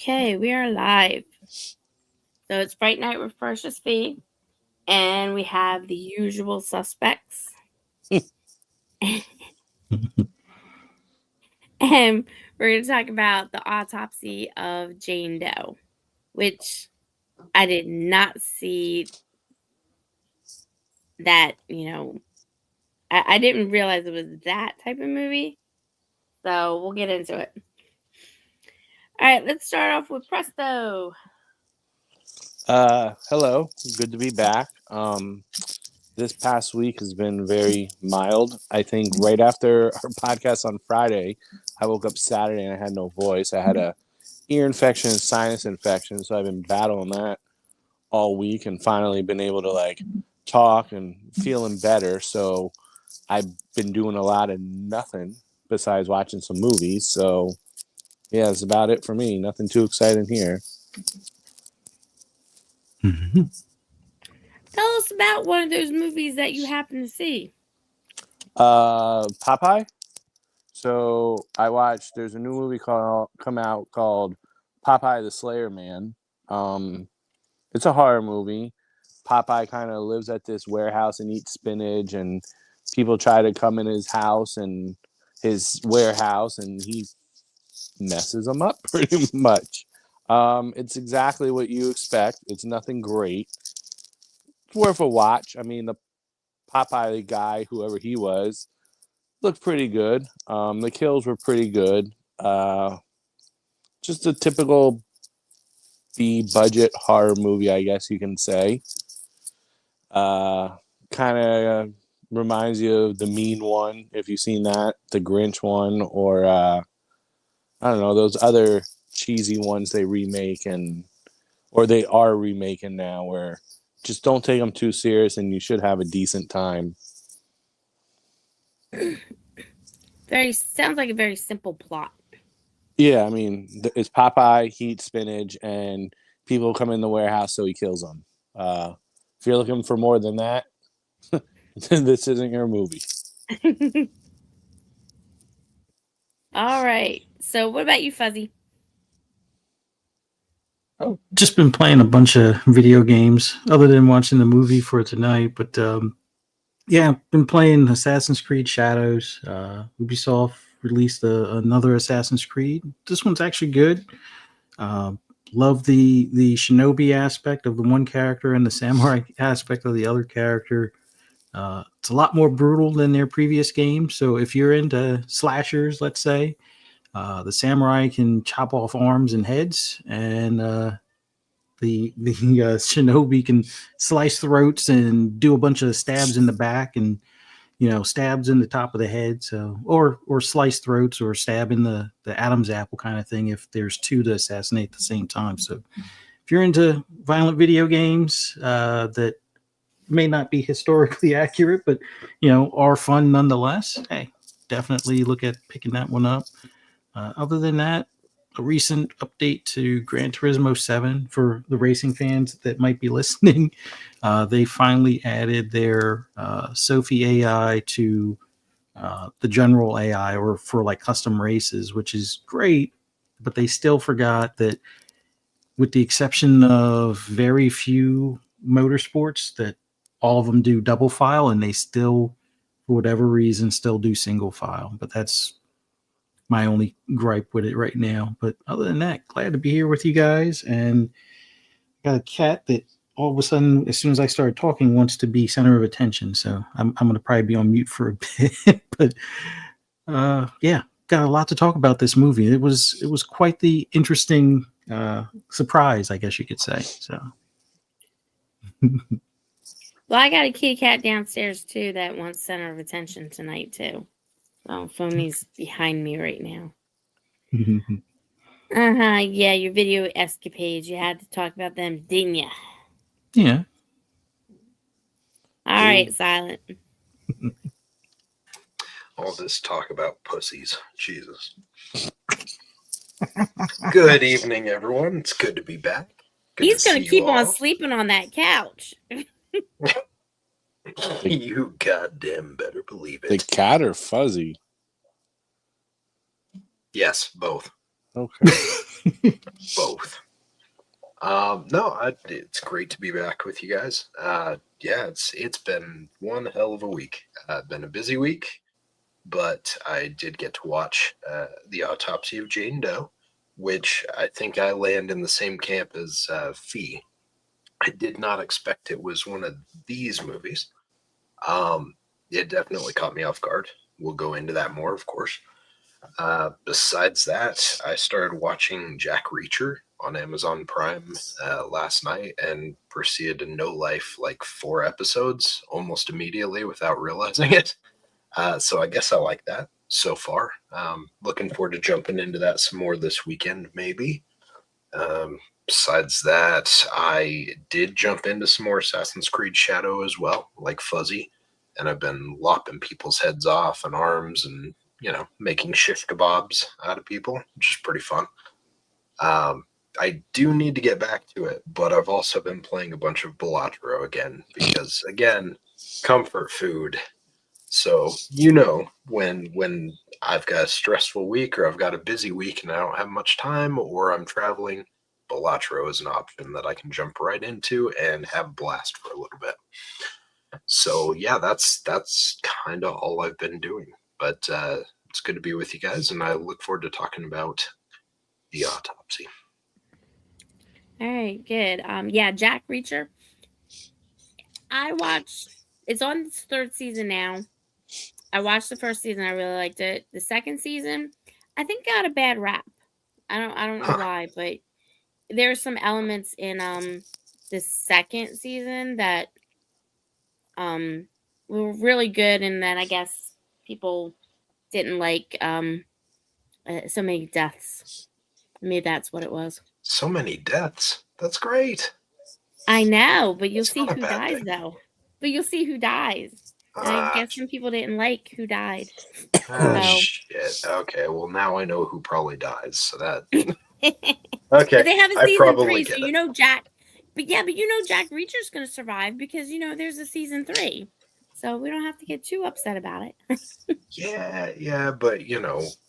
Okay, we are live. So it's Fright Night with Ferocious, and we have the usual suspects. And we're going to talk about the autopsy of Jane Doe, which I did not see that, I didn't realize it was that type of movie. So we'll get into it. All right, let's start off with Presto. Hello, good to be back. This past week has been very mild. I think right after our podcast on Friday, I woke up Saturday and I had no voice. I had a ear infection and sinus infection, so I've been battling that all week and finally been able to talk and feeling better. So I've been doing a lot of nothing besides watching some movies. So yeah, that's about it for me. Nothing too exciting here. Mm-hmm. Tell us about one of those movies that you happen to see. Popeye. So I watched. There's a new movie come out called Popeye the Slayer Man. It's a horror movie. Popeye kind of lives at this warehouse and eats spinach, and people try to come in his house and his warehouse, and he messes them up pretty much. It's exactly what you expect. It's nothing great. It's worth a watch. I mean, the Popeye guy, whoever he was, looked pretty good. The kills were pretty good. Just a typical B-budget horror movie, I guess you can say. Kind of reminds you of The Mean One, if you've seen that, the Grinch one, or I don't know, those other cheesy ones they remake or they are remaking now, where just don't take them too serious and you should have a decent time. Sounds like a very simple plot. Yeah, I mean, it's Popeye, he eats spinach, and people come in the warehouse, so he kills them. If you're looking for more than that, this isn't your movie. All right. So what about you, Fuzzy? I've just been playing a bunch of video games other than watching the movie for tonight. But yeah, I've been playing Assassin's Creed Shadows. Ubisoft released another Assassin's Creed. This one's actually good. Love the shinobi aspect of the one character and the samurai aspect of the other character. It's a lot more brutal than their previous game. So if you're into slashers, let's say, the samurai can chop off arms and heads, and the shinobi can slice throats and do a bunch of stabs in the back and stabs in the top of the head. So or slice throats or stab in the Adam's apple kind of thing if there's two to assassinate at the same time. So if you're into violent video games that may not be historically accurate, but are fun nonetheless, hey, definitely look at picking that one up. Other than that, a recent update to Gran Turismo 7 for the racing fans that might be listening. They finally added their Sophie AI to the general AI or for like custom races, which is great, but they still forgot that with the exception of very few motorsports that all of them do double file and they still, for whatever reason, still do single file. But that's my only gripe with it right now. But other than that, glad to be here with you guys. And got a cat that all of a sudden, as soon as I started talking, wants to be center of attention. So I'm going to probably be on mute for a bit. But yeah, got a lot to talk about this movie. It was quite the interesting surprise, I guess you could say. So. Well, I got a kitty cat downstairs too that wants center of attention tonight too. So Foamy's behind me right now. Yeah, your video escapades. You had to talk about them, didn't you? Yeah. All right, Silent. All this talk about pussies. Jesus. Good evening, everyone. It's good to be back. Good He's going to keep on all. sleeping on that couch. You goddamn better believe it. The cat or Fuzzy? Yes, both. Okay. Both. It's great to be back with you guys. Yeah, it's been one hell of a week. Been a busy week, but I did get to watch the Autopsy of Jane Doe, which I think I land in the same camp as Fee. I did not expect it was one of these movies. It definitely caught me off guard. We'll go into that more, of course. Besides that, I started watching Jack Reacher on Amazon Prime last night and proceeded to no life like 4 episodes almost immediately without realizing it. So I guess I like that so far. Looking forward to jumping into that some more this weekend, maybe. Besides that, I did jump into some more Assassin's Creed Shadow as well, like Fuzzy, and I've been lopping people's heads off and arms and making shish kebabs out of people, which is pretty fun. I do need to get back to it, but I've also been playing a bunch of Balatro again because, again, comfort food. So when I've got a stressful week or I've got a busy week and I don't have much time or I'm traveling, Balatro is an option that I can jump right into and have a blast for a little bit. So yeah, that's kind of all I've been doing. But it's good to be with you guys, and I look forward to talking about the Autopsy. All right, good. Yeah, Jack Reacher. I watched. It's on its 3rd season now. I watched the 1st season. I really liked it. The 2nd season, I think, got a bad rap. I don't know why, but there's some elements in the 2nd season that were really good, and then I guess people didn't like so many deaths. Maybe that's what it was. So many deaths. That's great. I know, but you'll That's see not a who bad dies thing. though. But you'll see who dies. And I guess some people didn't like who died. So. Shit. Okay, well now I know who probably dies. So that okay. But they have a I season probably 3, get so it. Jack. But Jack Reacher's gonna survive because there's a season 3, so we don't have to get too upset about it. Yeah, but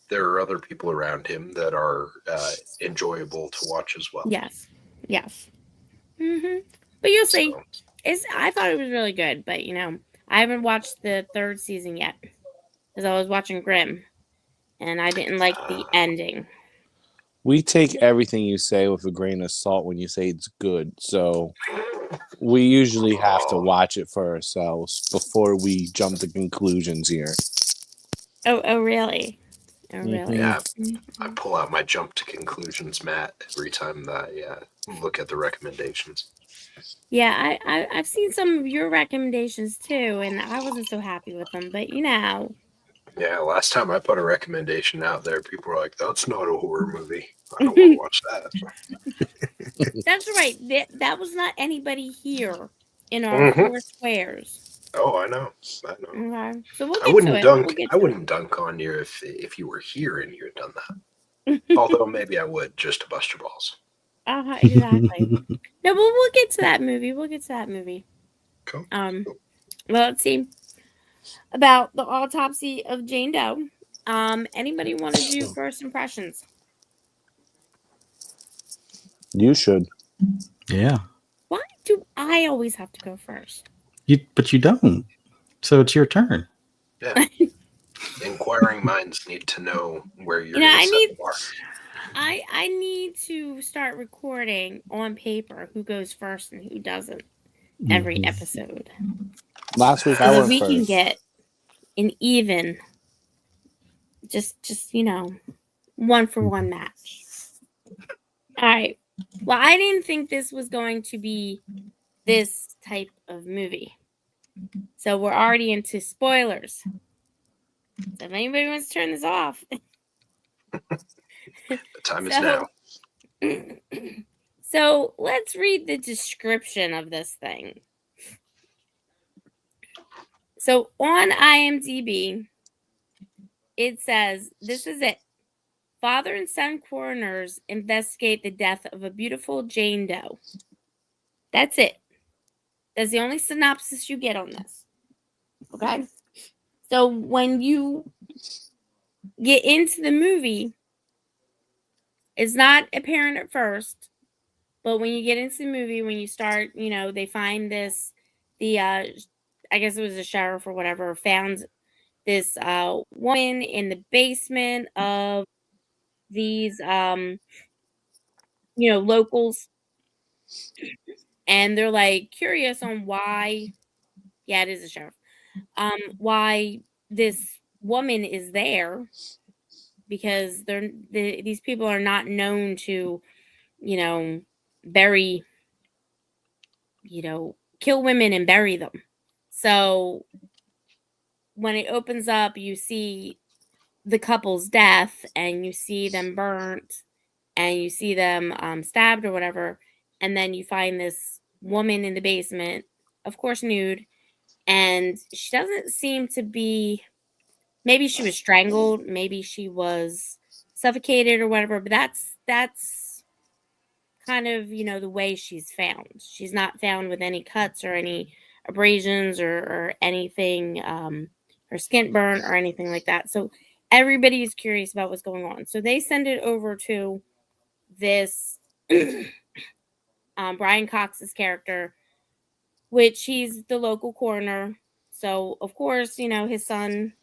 there are other people around him that are enjoyable to watch as well. Yes. But you'll see. So, I thought it was really good, but I haven't watched the 3rd season yet because I was watching Grimm, and I didn't like the ending. We take everything you say with a grain of salt when you say it's good. So we usually have to watch it for ourselves before we jump to conclusions here. Oh, really? Oh, really? Yeah, I pull out my jump to conclusions mat every time that I look at the recommendations. Yeah, I've seen some of your recommendations too, and I wasn't so happy with them. But Yeah, last time I put a recommendation out there, people were like, "That's not a horror movie. I don't want to watch that." That's right. That was not anybody here in our 4 squares. Oh, I know. Okay, so we'll I get wouldn't to it. dunk. I wouldn't dunk on you if you were here and you had done that. Although maybe I would just to bust your balls. Exactly. No, we'll get to that movie. Cool. Well, let's see about the Autopsy of Jane Doe. Anybody want to do first impressions? You should. Yeah. Why do I always have to go first? But you don't. So it's your turn. Yeah. Inquiring minds need to know where you're I set the bar. I need to start recording on paper who goes first and who doesn't every episode. Last week I So that went we first. can get an even, just 1-for-1 match. All right. Well, I didn't think this was going to be this type of movie. So we're already into spoilers. So if anybody wants to turn this off. The time is now. So let's read the description of this thing. So on IMDb, it says, this is it. Father and son coroners investigate the death of a beautiful Jane Doe. That's it. That's the only synopsis you get on this. Okay? So when you get into the movie, It's not apparent at first, but when you get into the movie, when you start, they find this, I guess it was a sheriff or whatever, found this woman in the basement of these, locals, and they're like curious on why. Yeah, it is a sheriff. Why this woman is there, because these people are not known to, you know, bury, kill women and bury them. So when it opens up, you see the couple's death, and you see them burnt, and you see them stabbed or whatever, and then you find this woman in the basement, of course nude, and she doesn't seem to be. Maybe she was strangled, maybe she was suffocated or whatever, but that's kind of, the way she's found. She's not found with any cuts or any abrasions or anything, her skin burn or anything like that. So everybody is curious about what's going on. So they send it over to this Brian Cox's character, which he's the local coroner. So of course, his son,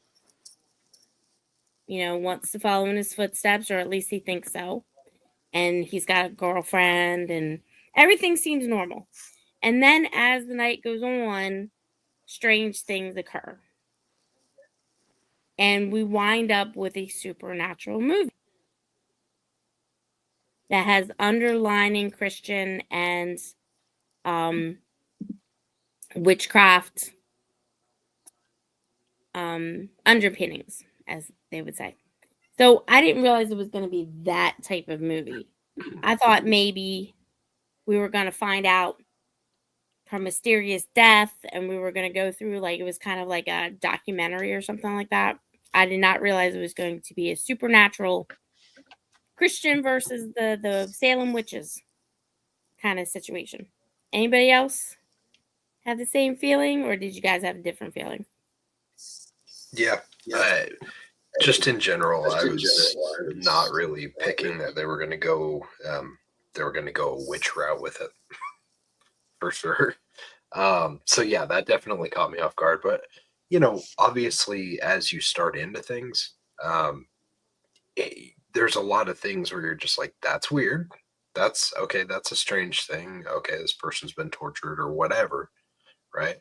wants to follow in his footsteps, or at least he thinks so. And he's got a girlfriend, and everything seems normal. And then as the night goes on, strange things occur. And we wind up with a supernatural movie that has underlining Christian and witchcraft underpinnings, as they would say. So I didn't realize it was going to be that type of movie. I thought maybe we were going to find out her mysterious death, and we were going to go through, like, it was kind of like a documentary or something like that. I did not realize it was going to be a supernatural Christian versus the Salem witches kind of situation. Anybody else have the same feeling, or did you guys have a different feeling? Yeah. Just in general, I was not really picking that they were going to go. They were going to go a witch route with it, for sure. So yeah, that definitely caught me off guard. But obviously, as you start into things, there's a lot of things where you're just like, "That's weird. That's okay. That's a strange thing. Okay, this person's been tortured or whatever, right?"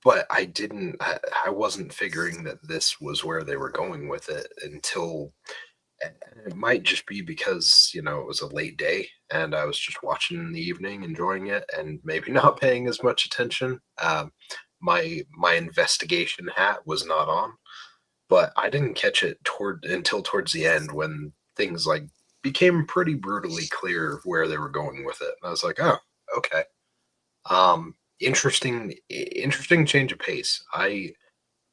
But I wasn't figuring that this was where they were going with it until, and it might just be because, it was a late day and I was just watching in the evening, enjoying it, and maybe not paying as much attention. My investigation hat was not on, but I didn't catch it until towards the end, when things like became pretty brutally clear where they were going with it. And I was like, oh, okay. Interesting change of pace.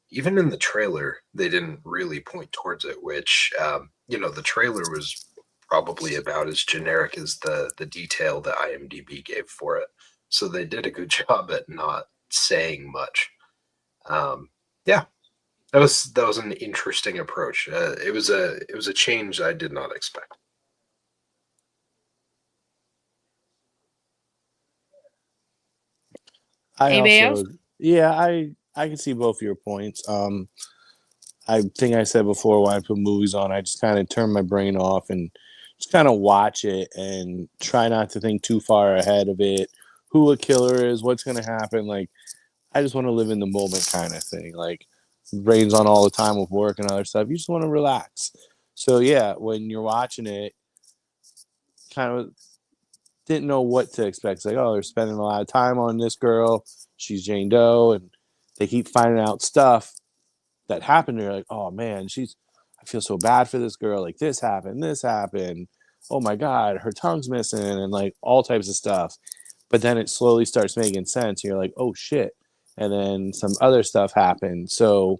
Even in the trailer, they didn't really point towards it, which, the trailer was probably about as generic as the detail that IMDb gave for it. So they did a good job at not saying much. Yeah, that was an interesting approach. It was a change I did not expect. Anybody else? I can see both your points. I think I said before, when I put movies on, I just kind of turn my brain off and just kind of watch it and try not to think too far ahead of it, who a killer is, what's going to happen. Like, I just want to live in the moment kind of thing. Like, brain's on all the time with work and other stuff. You just want to relax. So yeah, when you're watching it, kind of didn't know what to expect. It's like, oh, they're spending a lot of time on this girl. She's Jane Doe, and they keep finding out stuff that happened to her. Like, oh man, I feel so bad for this girl. Like, this happened. Oh my God, her tongue's missing, and like all types of stuff. But then it slowly starts making sense. You're like, oh shit. And then some other stuff happened. So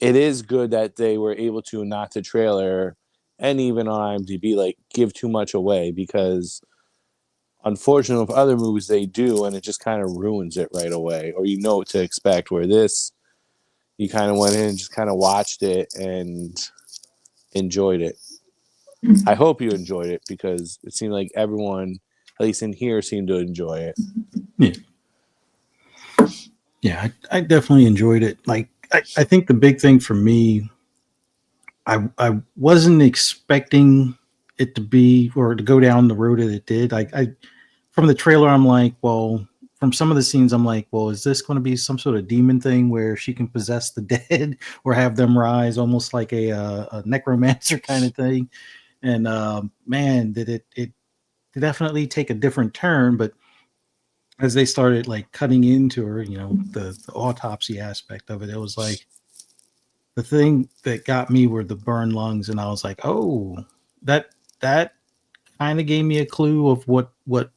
it is good that they were able to, not to trailer and even on IMDb, like, give too much away, because unfortunately with other movies they do, and it just kind of ruins it right away, or you know what to expect. Where this, you kind of went in and just kind of watched it, and enjoyed it. I hope you enjoyed it because it seemed like everyone, at least in here, seemed to enjoy it. Yeah, I definitely enjoyed it. Like, I think the big thing for me, I wasn't expecting it to be or to go down the road that it did. I from the trailer, I'm like, well, from some of the scenes, I'm like, well, is this going to be some sort of demon thing where she can possess the dead or have them rise, almost like a necromancer kind of thing? And man, did it definitely take a different turn. But as they started like cutting into her, the autopsy aspect of it, it was like the thing that got me were the burned lungs, and I was like, oh, that kind of gave me a clue of what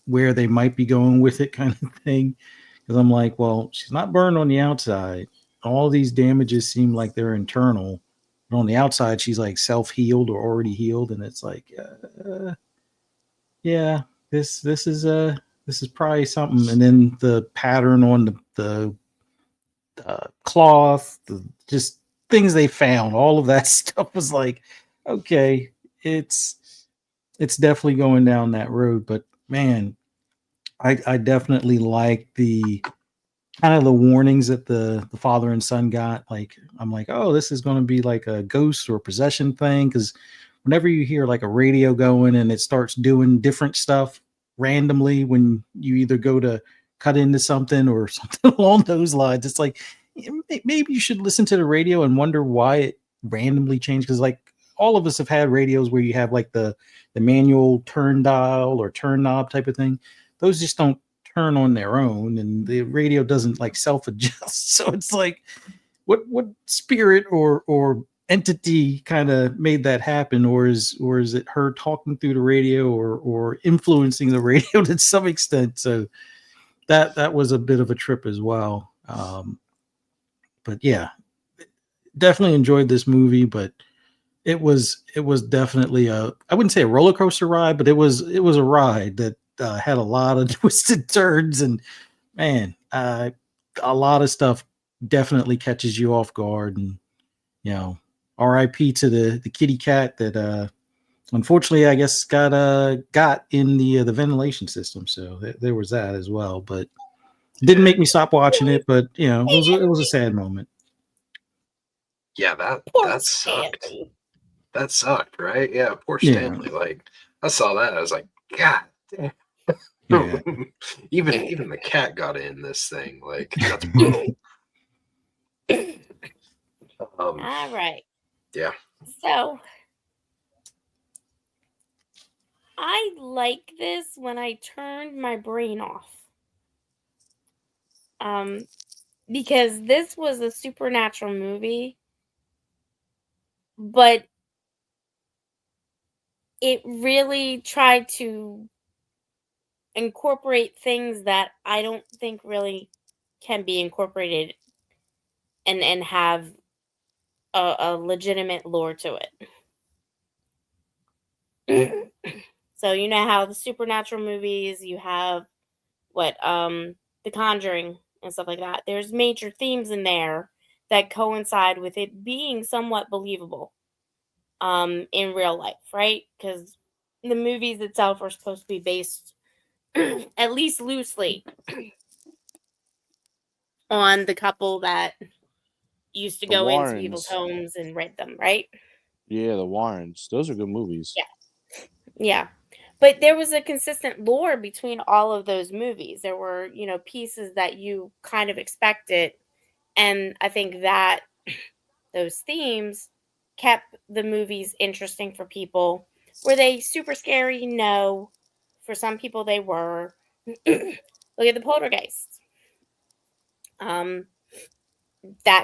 where they might be going with it, kind of thing. Because I'm like, well, she's not burned on the outside. All these damages seem like they're internal, but on the outside, she's like self healed or already healed, and it's like, yeah, this is probably something. And then the pattern on the cloth, just things they found, all of that stuff was like, okay, it's definitely going down that road. But man, I definitely like the kind of the warnings that the father and son got. Like, I'm like, oh, this is going to be like a ghost or possession thing, because whenever you hear like a radio going and it starts doing different stuff randomly when you either go to cut into something or something along those lines, it's like maybe you should listen to the radio and wonder why it randomly changed. Because like all of us have had radios where you have like the manual turn dial or turn knob type of thing. Those just don't turn on their own, and the radio doesn't like self adjust. So it's like, what spirit or entity kind of made that happen, or is it her talking through the radio or influencing the radio to some extent? So that was a bit of a trip as well. But yeah, definitely enjoyed this movie. But it was definitely I wouldn't say a roller coaster ride, but it was a ride that had a lot of twisted turns, and man, a lot of stuff definitely catches you off guard. And you know, R.I.P. to the kitty cat that unfortunately I guess got in the ventilation system. So there was that as well. But it didn't make me stop watching it. But it was a sad moment. Yeah, Poor that sucked. Stanley. That sucked, right? Yeah, poor Yeah. Stanley. Like, I saw that, I was like, God damn. Yeah. even the cat got in this thing. Like, that's brutal. All right. Yeah. So I like this when I turned my brain off. Because this was a supernatural movie, but it really tried to incorporate things that I don't think really can be incorporated and have a legitimate lore to it. So you know how the supernatural movies, you have The Conjuring and stuff like that. There's major themes in there that coincide with it being somewhat believable in real life, right? Because the movies itself are supposed to be based at least loosely on the couple that used to The go into people's Warrens. homes and raid them, right? Yeah, the Warrens. Those are good movies. Yeah. But there was a consistent lore between all of those movies. There were, pieces that you kind of expected. And I think that those themes kept the movies interesting for people. Were they super scary? No. For some people, they were. Look at the Poltergeist. That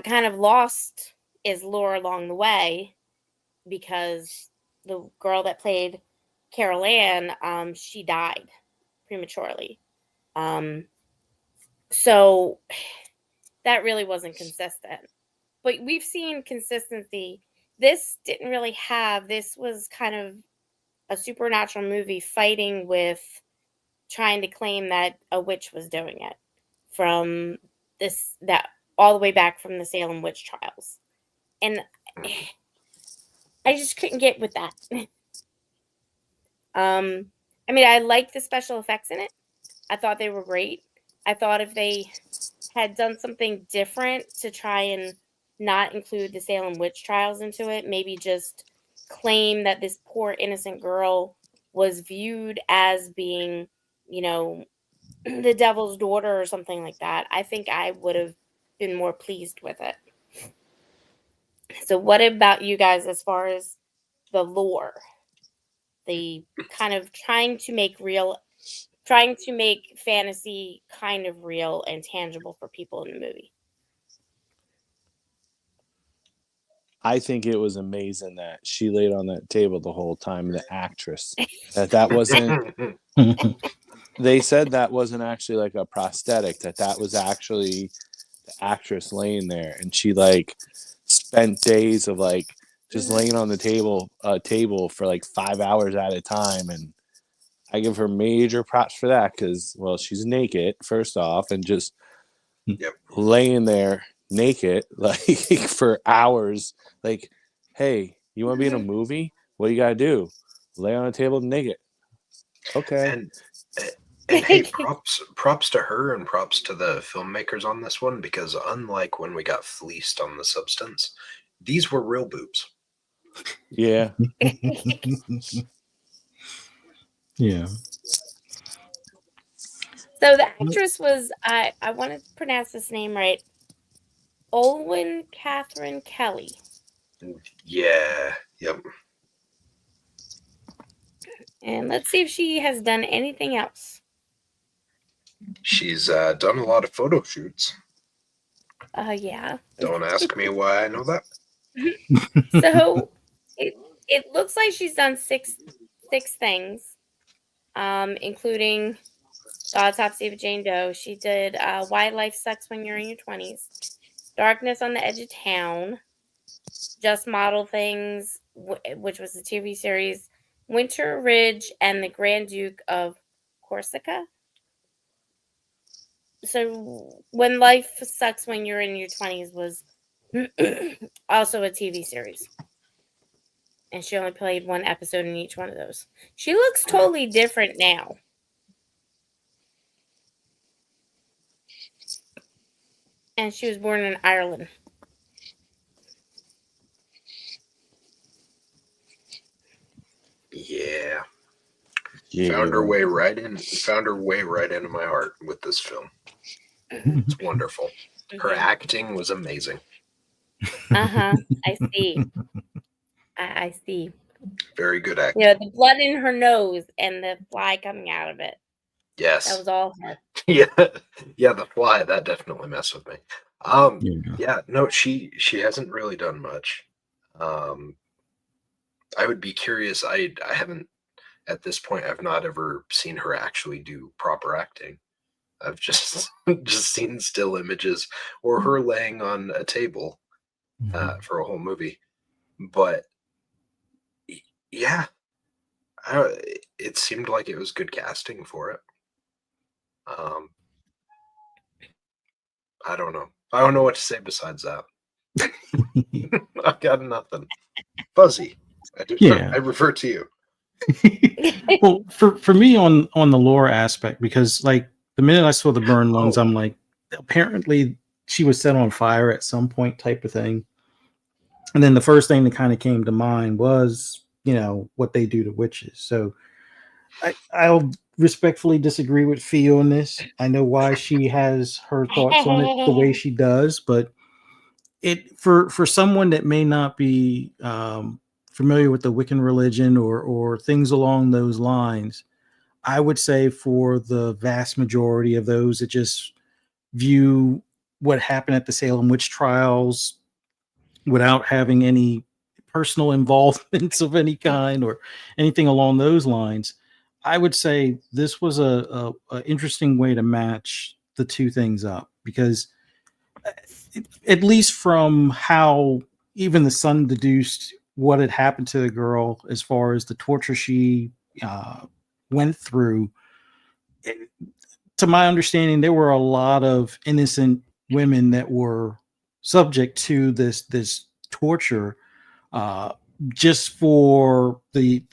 kind of lost its lore along the way because the girl that played Carol Ann, she died prematurely. So that really wasn't consistent. But we've seen consistency. This didn't really have, this was kind of a supernatural movie fighting with trying to claim that a witch was doing it from that all the way back from the Salem witch trials. And I just couldn't get with that. I mean, I liked the special effects in it. I thought they were great. I thought if they had done something different to try and not include the Salem witch trials into it, maybe just claim that this poor innocent girl was viewed as being, you know, the devil's daughter or something like that, I think I would have been more pleased with it. So what about you guys as far as the lore? The kind of trying to make fantasy kind of real and tangible for people in the movie. I think it was amazing that she laid on that table the whole time. The actress that wasn't. They said that wasn't actually like a prosthetic. That was actually the actress laying there, and she like spent days of like just laying on the table for like 5 hours at a time, and I give her major props for that because, well, she's naked first off, and just laying there naked like for hours. Like, hey, you want to be in a movie? What do you gotta do? Lay on a table naked. Okay. And hey, props to her and props to the filmmakers on this one, because unlike when we got fleeced on the substance, these were real boobs. Yeah. Yeah. So the actress was, I want to pronounce this name right, Olwen Catherine Kelly. Yeah. Yep. And let's see if she has done anything else. She's done a lot of photo shoots. Yeah. Don't ask me why I know that. So it looks like she's done six things, including the Autopsy of Jane Doe. She did Why Life Sucks When You're in Your 20s, Darkness on the Edge of Town, Just Model Things, which was the TV series, Winter Ridge, and The Grand Duke of Corsica. So When Life Sucks When You're in Your 20s was also a TV series. And she only played one episode in each one of those. She looks totally different now. And she was born in Ireland. Yeah. Yeah. Found her way right into my heart with this film. It's wonderful. Her acting was amazing. I see. I see. Very good acting. Yeah, the blood in her nose and the fly coming out of it. Yes. That was all her. Yeah, the fly, that definitely messed with me. Yeah, no, she hasn't really done much. I would be curious. I haven't, at this point, I've not ever seen her actually do proper acting. I've just seen still images or her laying on a table for a whole movie. But yeah, it seemed like it was good casting for it. I don't know. I don't know what to say besides that. I've got nothing. Fuzzy. I refer to you. Well, for me on the lore aspect, because like the minute I saw the burn lungs, I'm like, apparently she was set on fire at some point, type of thing. And then the first thing that kind of came to mind was, you know, what they do to witches. So I'll respectfully disagree with Fee on this. I know why she has her thoughts on it the way she does, but it for someone that may not be familiar with the Wiccan religion or things along those lines, I would say for the vast majority of those that just view what happened at the Salem witch trials without having any personal involvements of any kind or anything along those lines, I would say this was a interesting way to match the two things up, because at least from how even the son deduced what had happened to the girl as far as the torture she went through, to my understanding, there were a lot of innocent women that were subject to this torture just for the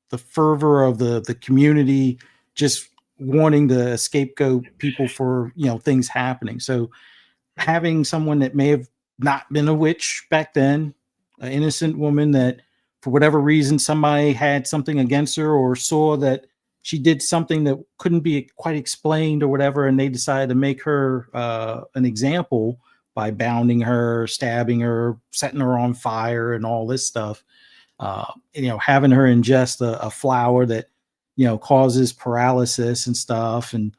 the fervor of the community, just wanting to scapegoat people for things happening. So having someone that may have not been a witch back then, an innocent woman that for whatever reason somebody had something against her or saw that she did something that couldn't be quite explained or whatever, and they decided to make her an example by bounding her, stabbing her, setting her on fire, and all this stuff. Having her ingest a flower that causes paralysis and stuff, and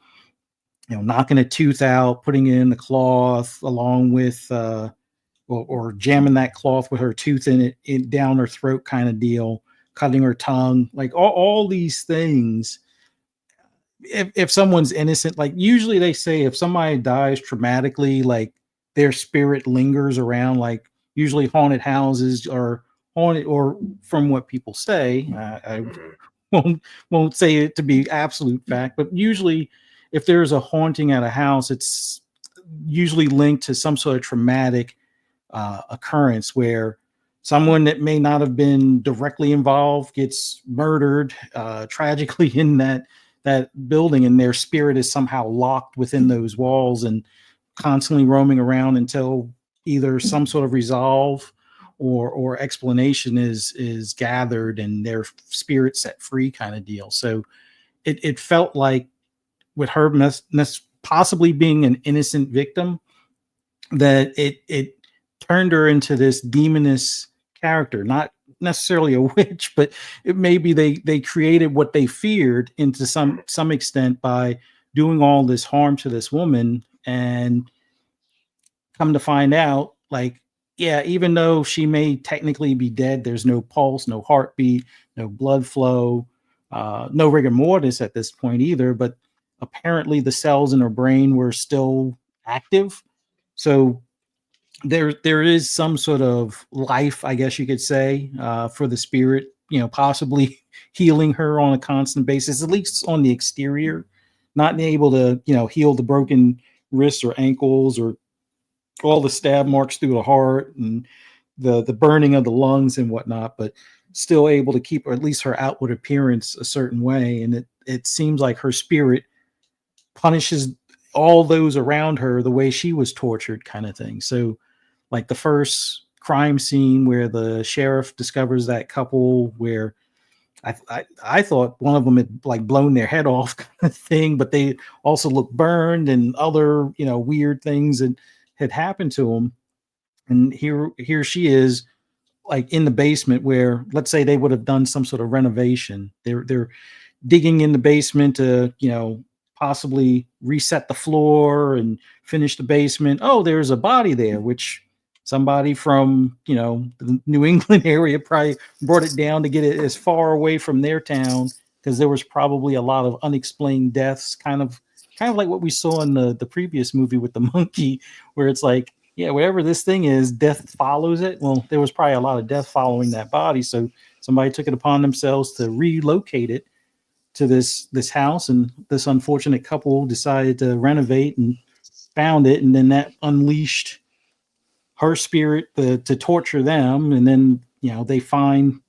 knocking a tooth out, putting it in the cloth along with or jamming that cloth with her tooth in it down her throat kind of deal, cutting her tongue, like all these things. If someone's innocent, like usually they say if somebody dies traumatically, like their spirit lingers around, like usually haunted houses are haunted, or from what people say, I won't say it to be absolute fact, but usually if there's a haunting at a house, it's usually linked to some sort of traumatic occurrence where someone that may not have been directly involved gets murdered tragically in that building, and their spirit is somehow locked within those walls and constantly roaming around until either some sort of resolve or explanation is gathered and their spirit set free kind of deal. So it felt like with her possibly being an innocent victim, that it turned her into this demoness character, not necessarily a witch, but it maybe they created what they feared into some extent by doing all this harm to this woman. And come to find out, like, yeah, even though she may technically be dead, there's no pulse, no heartbeat, no blood flow, no rigor mortis at this point either, but apparently the cells in her brain were still active. So there is some sort of life, I guess you could say, for the spirit, possibly healing her on a constant basis, at least on the exterior, not able to, heal the broken wrists or ankles or all the stab marks through the heart and the burning of the lungs and whatnot, but still able to keep, or at least her outward appearance, a certain way. And it seems like her spirit punishes all those around her the way she was tortured, kind of thing. So like the first crime scene where the sheriff discovers that couple, where I thought one of them had like blown their head off kind of thing, but they also looked burned and other, weird things that had happened to them. And here she is, like in the basement where, let's say they would have done some sort of renovation. They're digging in the basement to, possibly reset the floor and finish the basement. Oh, there's a body there, which somebody from, the New England area probably brought it down to get it as far away from their town, because there was probably a lot of unexplained deaths, kind of like what we saw in the previous movie with the monkey, where it's like, yeah, wherever this thing is, death follows it. Well, there was probably a lot of death following that body. So somebody took it upon themselves to relocate it to this house, and this unfortunate couple decided to renovate and found it, and then that unleashed her spirit to torture them. And then they find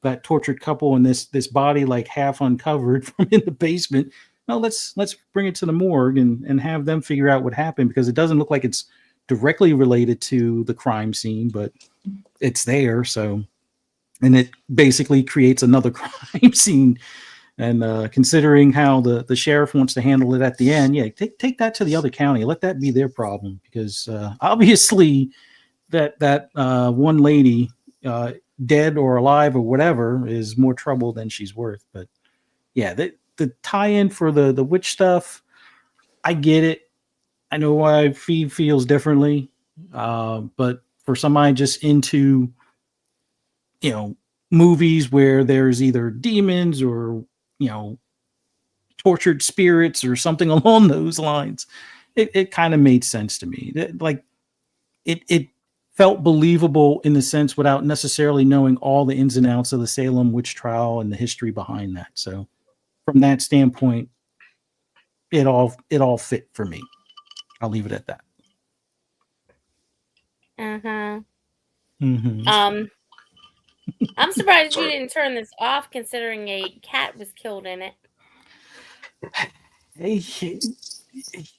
that tortured couple and this body like half uncovered from in the basement. Well, let's bring it to the morgue and have them figure out what happened, because it doesn't look like it's directly related to the crime scene, but it's there. So, and it basically creates another crime scene. And considering how the sheriff wants to handle it at the end, yeah, take that to the other county. Let that be their problem, because obviously that one lady, dead or alive or whatever, is more trouble than she's worth. But yeah, the tie-in for the witch stuff, I get it. I know why Fee feels differently, but for somebody just into movies where there's either demons or tortured spirits or something along those lines, it kind of made sense to me. It felt believable in the sense without necessarily knowing all the ins and outs of the Salem witch trial and the history behind that. So from that standpoint, it all fit for me. I'll leave it at that. Uh-huh. Mm-hmm. I'm surprised you Sorry. didn't turn this off, considering a cat was killed in it.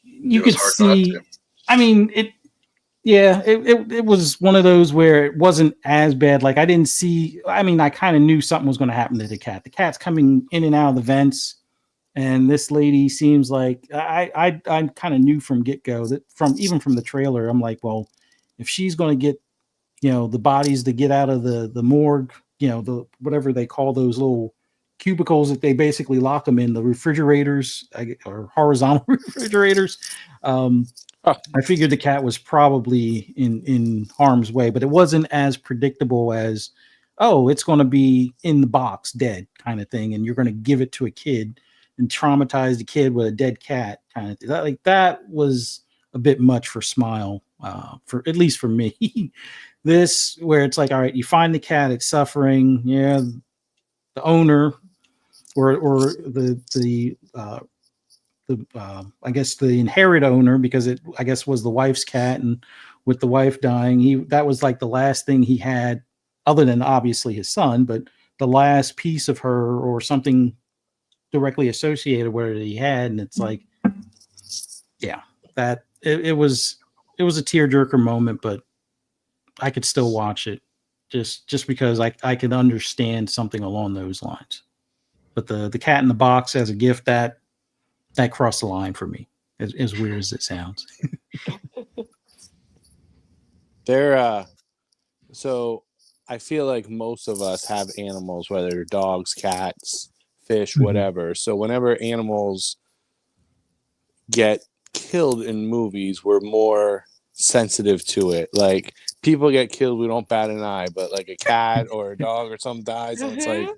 You It was could hard not see. to. I mean, it. Yeah, it was one of those where it wasn't as bad. Like I didn't see. I mean, I kind of knew something was going to happen to the cat. The cat's coming in and out of the vents, and this lady seems like I kind of knew from get go that from the trailer. I'm like, well, if she's going to get the bodies to get out of the morgue, the whatever they call those little cubicles that they basically lock them in, the refrigerators or horizontal refrigerators. I figured the cat was probably in harm's way, but it wasn't as predictable as, oh, it's going to be in the box dead kind of thing, and you're going to give it to a kid and traumatize the kid with a dead cat kind of thing. That was a bit much for Smile, for at least for me. This where it's like, all right, you find the cat, it's suffering, yeah, the owner or the I guess the inherit owner, because it I guess was the wife's cat, and with the wife dying, that was like the last thing he had, other than obviously his son, but the last piece of her or something directly associated with it he had, and it's like, yeah, that it was a tearjerker moment, but I could still watch it just because I could understand something along those lines. But the cat in the box as a gift, that crossed the line for me, as weird as it sounds. So I feel like most of us have animals, whether they're dogs, cats, fish, Mhm. whatever. So whenever animals get killed in movies, we're more sensitive to it. Like people get killed, we don't bat an eye, but like a cat or a dog or something dies, and it's like,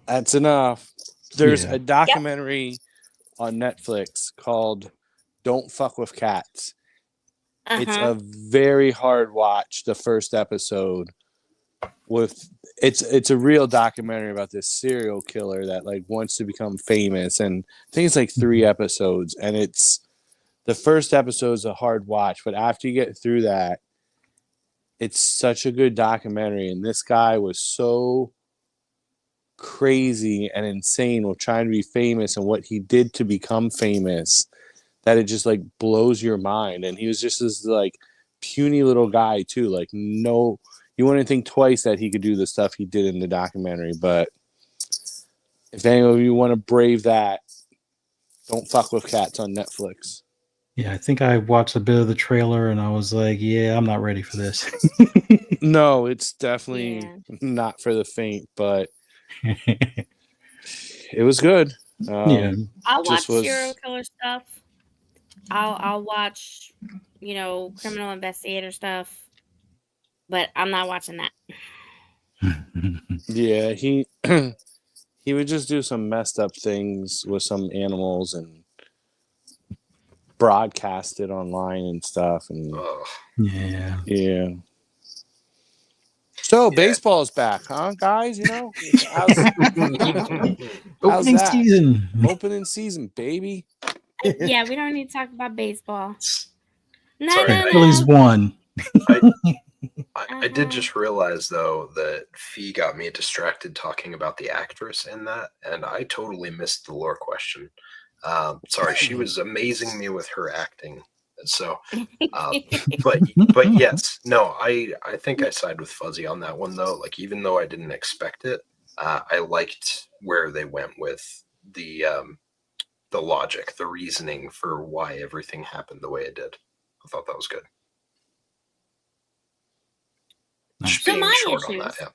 that's enough. There's Yeah. a documentary on Netflix called Don't Fuck with Cats. It's a very hard watch, the first episode. It's a real documentary about this serial killer that like wants to become famous, and I think it's like 3 episodes, and it's the first episode is a hard watch, but after you get through that, it's such a good documentary. And this guy was so crazy and insane with trying to be famous and what he did to become famous that it just like blows your mind. And he was just this like puny little guy too. Like no, you wouldn't think twice that he could do the stuff he did in the documentary. But if any of you want to brave that, Don't Fuck with Cats on Netflix. Yeah, I think I watched a bit of the trailer and I was like, yeah, I'm not ready for this. No, it's definitely Yeah. not for the faint, but it was good. Yeah. I'll watch Just serial was killer stuff. I'll watch, criminal investigator stuff, but I'm not watching that. yeah, he would just do some messed up things with some animals and broadcast it online and stuff. And Ugh. Yeah. yeah. So Yeah. baseball's back, huh, guys? How's Opening that? season. Opening season, baby. Yeah, we don't need to talk about baseball. No, Sorry, no, Phillies no. won. I did just realize though that Fee got me distracted talking about the actress in that, and I totally missed the lore question. Sorry, she was amazing me with her acting. So, but yes, no, I think I side with Fuzzy on that one though. Like even though I didn't expect it, I liked where they went with the logic, the reasoning for why everything happened the way it did. I thought that was good. Just So being my short on that, issues. yeah.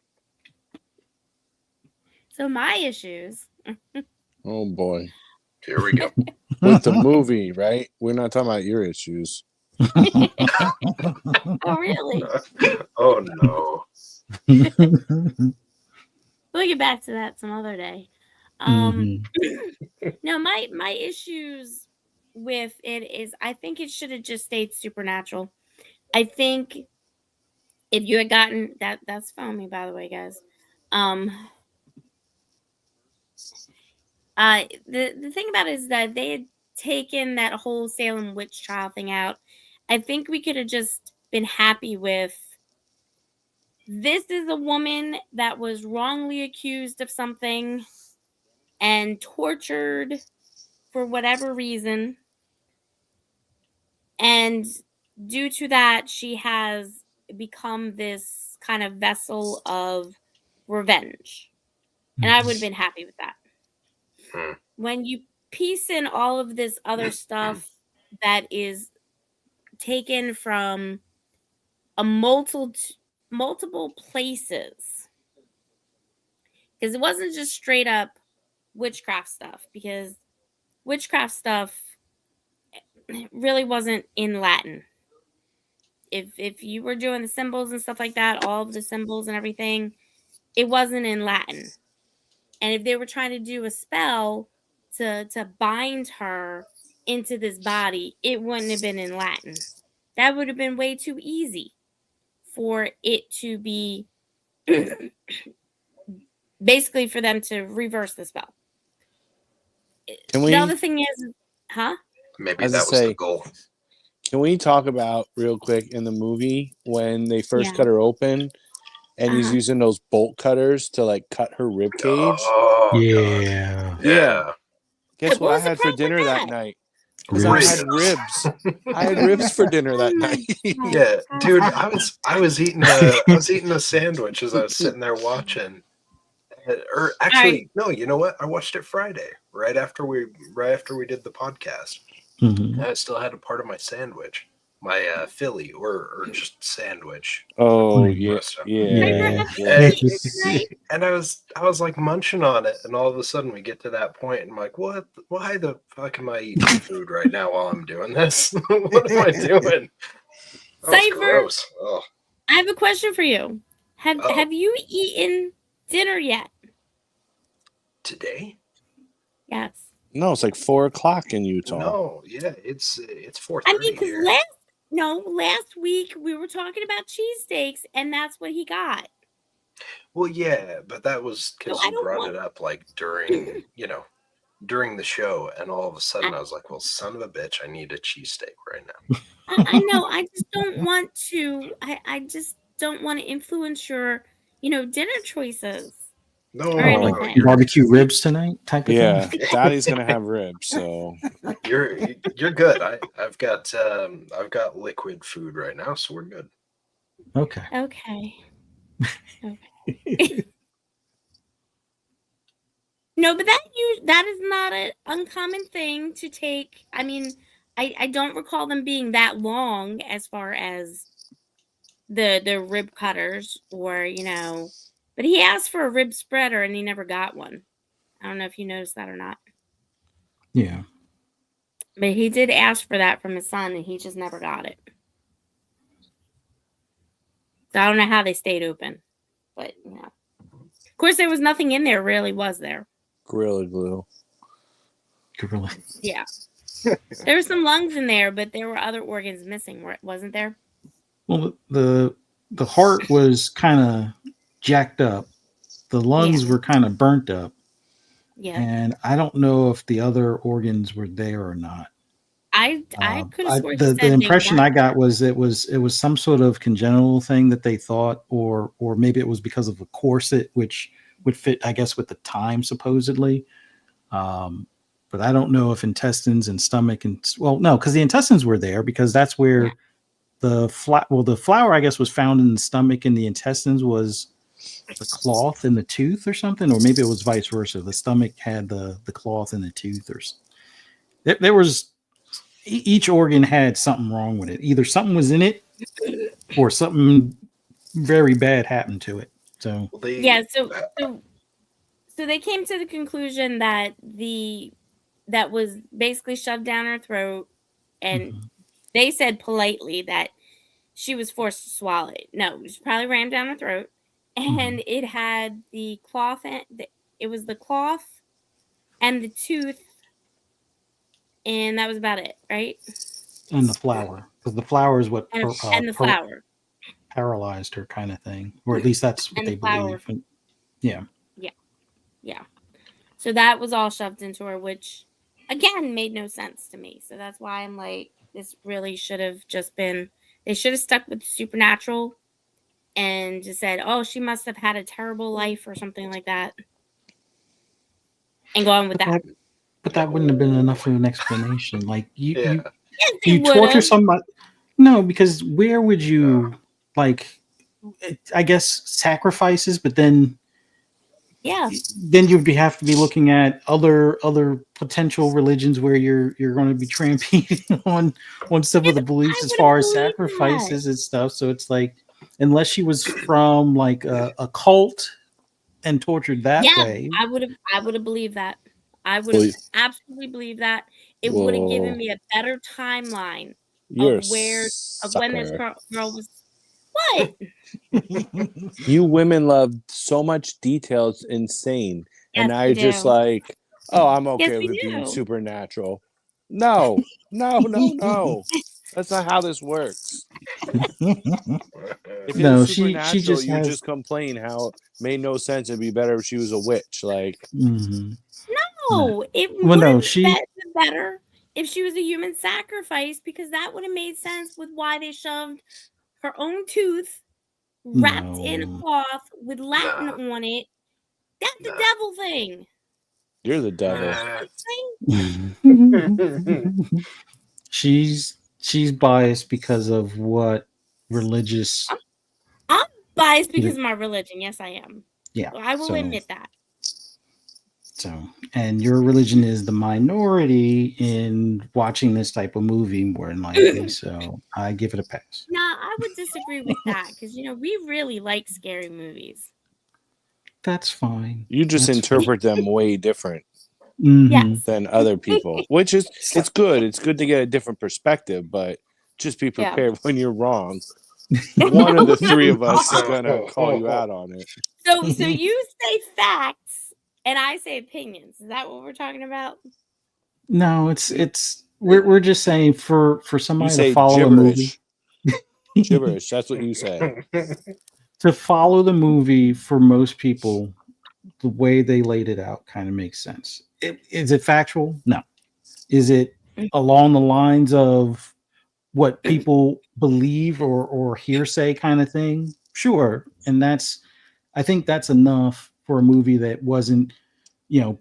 So my issues. Oh boy. Here we go. With the movie, right? We're not talking about your issues. Oh, really? Oh no. We'll get back to that some other day. Mhm. No, my issues with it is I think it should have just stayed supernatural. I think if you had gotten that's foamy, by the way, guys. Um the thing about it is that they had taken that whole Salem witch trial thing out. I think we could have just been happy with This is a woman that was wrongly accused of something and tortured for whatever reason. And due to that, she has become this kind of vessel of revenge. And I would have been happy with that. Hmm. When you piece in all of this other stuff that is taken from a multiple places, because it wasn't just straight up witchcraft stuff, because witchcraft stuff really wasn't in Latin. If you were doing the symbols and stuff like that, all of the symbols and everything, it wasn't in Latin. And if they were trying to do a spell to bind her into this body, it wouldn't have been in Latin. That would have been way too easy for it to be basically for them to reverse the spell. Can The we, other thing is, huh? Maybe as I that was the say, goal. can we talk about real quick in the movie when they first Yeah. cut her open and he's Uh-huh. using those bolt cutters to like cut her rib cage? Oh, God. Yeah. Yeah. Guess what I was the had for problem with dinner that that? night? Because I had Ribs. ribs. I had ribs for dinner Oh that my night. God. Yeah, dude, I was eating a sandwich as I was sitting there watching. Or actually, no, you know what? I watched it Friday, right after we did the podcast. Mhm. And I still had a part of my sandwich, my Philly or just sandwich. Oh Mm. yeah, Roast up. yeah. And, Right? and I was like munching on it, and all of a sudden we get to that point, and I'm like, what? Why the fuck am I eating food right now while I'm doing this? What am I doing? That was Cypher, gross. Oh, I have a question for you. oh, Have you eaten dinner yet? today? Yes. No, it's like 4 o'clock in Utah. No, yeah, it's I 4:30 mean, because here. last week we were talking about cheesesteaks, and that's what he got. Well, yeah, but that was So because I you don't brought want. it up like during the show, and all of a sudden I, I was like, well, son of a bitch, I need a cheesesteak right now. I know. I just don't want to. I just don't want to influence your, dinner choices No, or Oh, like no, anything. barbecue ribs tonight type of Yeah, thing. Daddy's gonna have ribs, so you're good. I've got liquid food right now, so we're good. Okay. Okay. Okay. No, but that is not an uncommon thing to take. I mean, I don't recall them being that long as far as the rib cutters or but he asked for a rib spreader and he never got one. I don't know if you noticed that or not, Yeah. but he did ask for that from his son and he just never got it. So I don't know how they stayed open, but of course there was nothing in there really, was there? Gorilla Glue. Gorilla. Yeah. There were some lungs in there, but there were other organs missing, wasn't there? Well, the heart was kind of jacked up. The lungs were kind of burnt up. Yeah. And I don't know if the other organs were there or not. I could have sworn he The said impression they I got was it was some sort of congenital thing that they thought, or maybe it was because of a corset which would fit, I guess, with the time supposedly. But I don't know if intestines and stomach no, because the intestines were there because that's where the flour, I guess, was found in the stomach, and the intestines was the cloth in the tooth or something, or maybe it was vice versa. The stomach had the cloth in the tooth, or there was each organ had something wrong with it. Either something was in it, or something very bad happened to it. So so they came to the conclusion that that was basically shoved down her throat, and they said politely that she was forced to swallow it. No, it was probably rammed down her throat, and it had the cloth. It was the cloth and the tooth, and that was about it, right? And the flour, because the flour is what and the flour paralyzed her, kind of thing, or at least that's what and they the flour. believe. Yeah. So that was all shoved into her, which again made no sense to me. So that's why I'm like, this really should have just been. They should have stuck with supernatural and just said, "Oh, she must have had a terrible life or something like that," and go on with that. But that wouldn't have been enough of an explanation. Like Yeah. Yes, you it would torture have. somebody. No, because where would you like? I guess sacrifices, but then Yeah. you'd have to be looking at other potential religions where you're going to be tramping on some of the beliefs I as would have far as believed that. sacrifices and stuff. So it's like, unless she was from like a cult and tortured that Yeah, way. I would have believed that. I would have Well, absolutely believed that. It would have given whoa, me a better timeline you're a of when this sucker. girl was. What? You women love so much detail, it's insane. And Yes, now we you're just do. like, oh, I'm Yes, okay we with it being do. supernatural. No, no, no, no. That's not how this works. If it No, was she supernatural, just you has. just complain how it made no sense. It'd be better if she was a witch. Like, Mhm. No, it Well, would no, have been better if she was a human sacrifice because that would have made sense with why they shoved her own tooth wrapped in a No. cloth with Latin Nah. on it. That's the Nah. devil thing. you're the devil. She's biased because of what religious. I'm biased because of my religion. Yes, I am. Yeah, I will admit that. So, and your religion is the minority in watching this type of movie, more than likely. So, I give it a pass. Nah, I would disagree with that because we really like scary movies. That's fine. You just That's interpret them way different Yes. than other people, which is it's good. It's good to get a different perspective, but just be Yeah. prepared when you're wrong. One of the three of us is gonna call you out on it. So you say facts and I say opinions. Is that what we're talking about? No, we're just saying for You somebody to say follow a movie, gibberish. Gibberish. That's what you say. to follow the movie for most people, the way they laid it out kind of makes sense. Is it factual? No. Is it along the lines of what people believe or hearsay kind of thing? Sure. And I think that's enough for a movie that wasn't,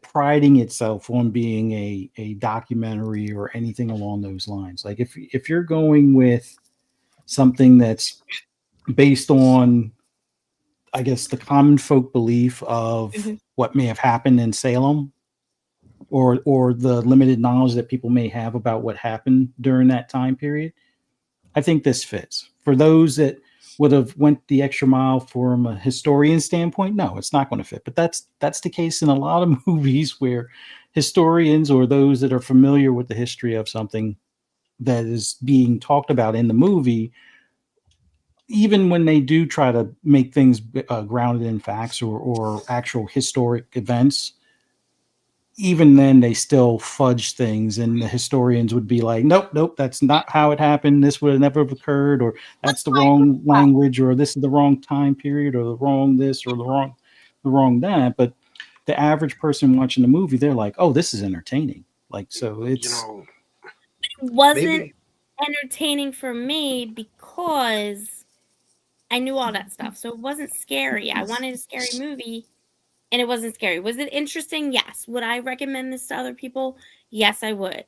priding itself on being a documentary or anything along those lines. Like if you're going with something that's based on, I guess, the common folk belief of what may have happened in Salem, or the limited knowledge that people may have about what happened during that time period, I think this fits. For those that would have went the extra mile from a historian standpoint, no, it's not going to fit. But that's the case in a lot of movies where historians or those that are familiar with the history of something that is being talked about in the movie, even when they do try to make things grounded in facts or actual historic events, even then they still fudge things, and the historians would be like, nope, that's not how it happened, this would have never occurred, or that's the wrong language, or this is the wrong time period, or the wrong this, or the wrong that. But the average person watching the movie, they're like, oh, this is entertaining. Like, so it's It wasn't maybe entertaining for me because I knew all that stuff. So it wasn't scary. I wanted a scary movie and it wasn't scary. Was it interesting? Yes. Would I recommend this to other people? Yes, I would.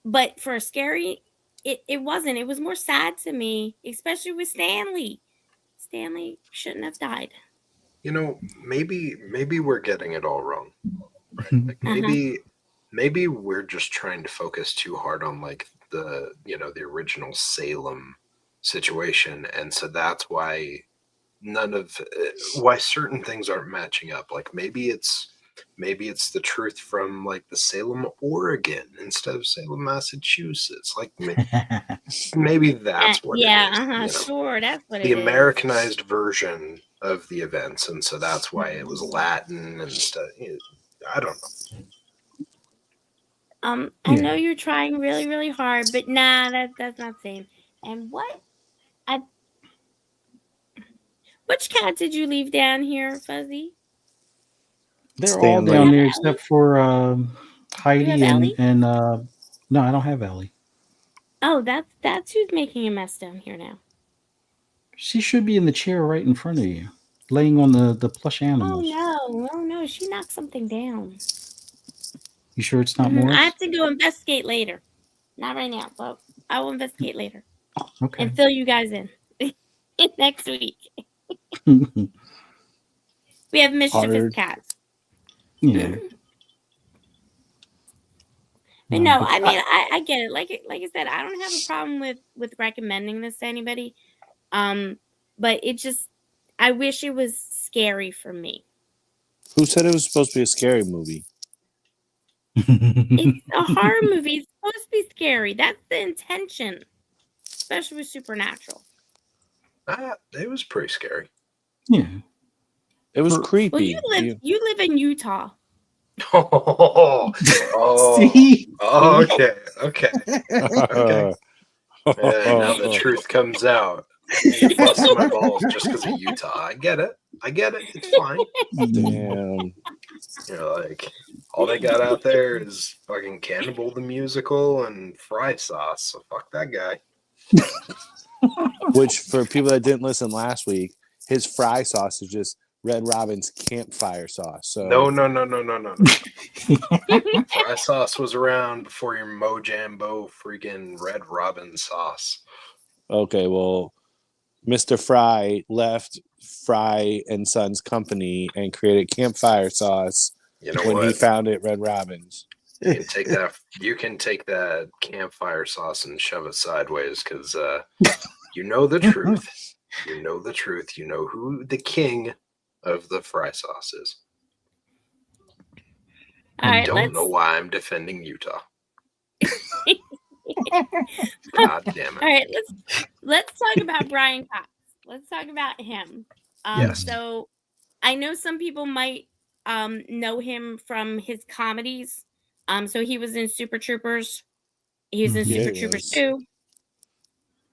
But for a scary, it wasn't. It was more sad to me, especially with Stanley. Stanley shouldn't have died. maybe we're getting it all wrong. Right? Like maybe we're just trying to focus too hard on like the the original Salem situation, and so that's why why certain things aren't matching up. Like maybe it's the truth from like the Salem, Oregon instead of Salem, Massachusetts. Like maybe that's what it is. Sure, that's what The it is. Americanized version of the events, and so that's why it was Latin and stuff. I don't know. I know you're trying really, really hard, but nah, that's not the same. And which cat did you leave down here, Fuzzy? They're Stanley. all down there except for Heidi Ellie? and no, I don't have Ellie. Oh, that's who's making a mess down here now. She should be in the chair right in front of you, laying on the plush Oh animals. no, oh no, she knocked something down. You sure it's not I Morris? have to go investigate later. Not right now, but I will investigate later Okay. and fill you guys in next week. We have mischievous Hard. cats. Yeah. But no, but I mean I get it. Like I said, I don't have a problem with recommending this to anybody. But it just I wish it was scary for me. Who said it was supposed to be a scary movie? It's a horror movie. It's supposed to be scary. That's the intention, especially with supernatural. It was pretty scary. yeah. It was For- creepy. Well, you live in Utah. Oh, See? okay. Okay. Okay. Now the truth comes out. You busted my balls just because of Utah. I get it. It's fine. Damn. Like all they got out there is fucking Cannibal the Musical and fry sauce. So fuck that guy. Which, for people that didn't listen last week, his fry sauce is just Red Robin's campfire sauce. So No. Fry sauce was around before your Mojambo freaking Red Robin sauce. okay, well, Mr. Fry left Fry and Sons Company and created campfire sauce You know when he what? found it Red Robin's. You can take that. You can take that campfire sauce and shove it sideways because you know the truth. You know the truth. You know who the king of the fry sauce is. All right, Don't know why I'm defending Utah. God damn it! All right, let's talk about Brian Cox. Let's talk about him. Yes. So I know some people might know him from his comedies. So he was in Super Troopers. He was in Yeah, Super he Troopers was. 2.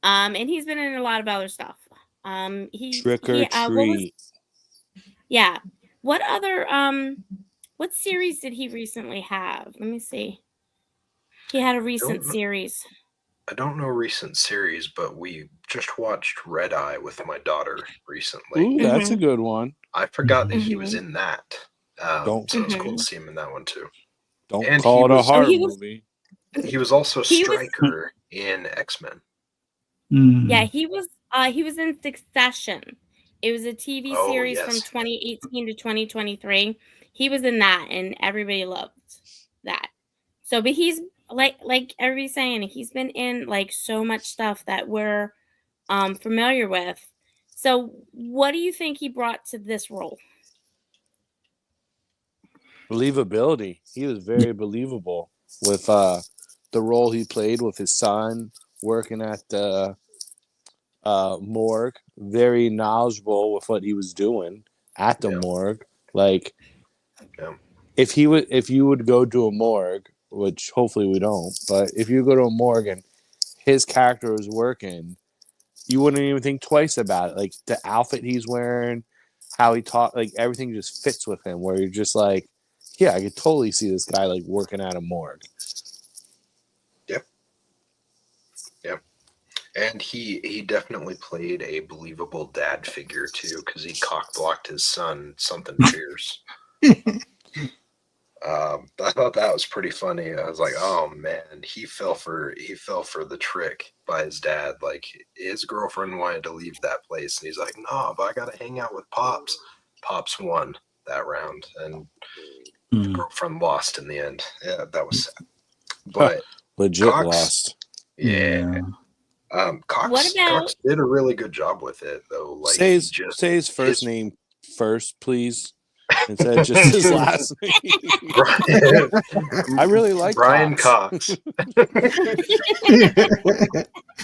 And he's been in a lot of other stuff. Trick or treat. Yeah. What other what series did he recently have? Let me see. He had a recent series. I don't know recent series, but we just watched Red Eye with my daughter recently. Ooh, that's a good one. I forgot that he was in that. So it's cool to see him in that one too. Don't And call it a horror he was- movie. He was also He was- Stryker in X-Men. Yeah, he was in Succession. It was a TV Oh, series yes. from 2018 to 2023. He was in that and everybody loved that. So but he's like everybody's saying, he's been in like so much stuff that we're familiar with. So what do you think he brought to this role? Believability. He was very believable with the role he played with his son working at the morgue. Very knowledgeable with what he was doing at the morgue. Like, if you would go to a morgue, which hopefully we don't, but if you go to a morgue and his character was working, you wouldn't even think twice about it. Like the outfit he's wearing, how he talked, like everything just fits with him. Where you're just like, yeah, I could totally see this guy like working at a morgue. Yep. And he definitely played a believable dad figure too, because he cock-blocked his son something fierce. I thought that was pretty funny. I was like, oh man, he fell for the trick by his dad. Like his girlfriend wanted to leave that place, and he's like, no, but I gotta hang out with Pops. Pops won that round, and the girlfriend lost in the end. Yeah, that was sad. But Legit Cox, lost. Yeah. Cox did a really good job with it, though. Like, say his first name first, please, instead of just his last name. I really like Brian Cox.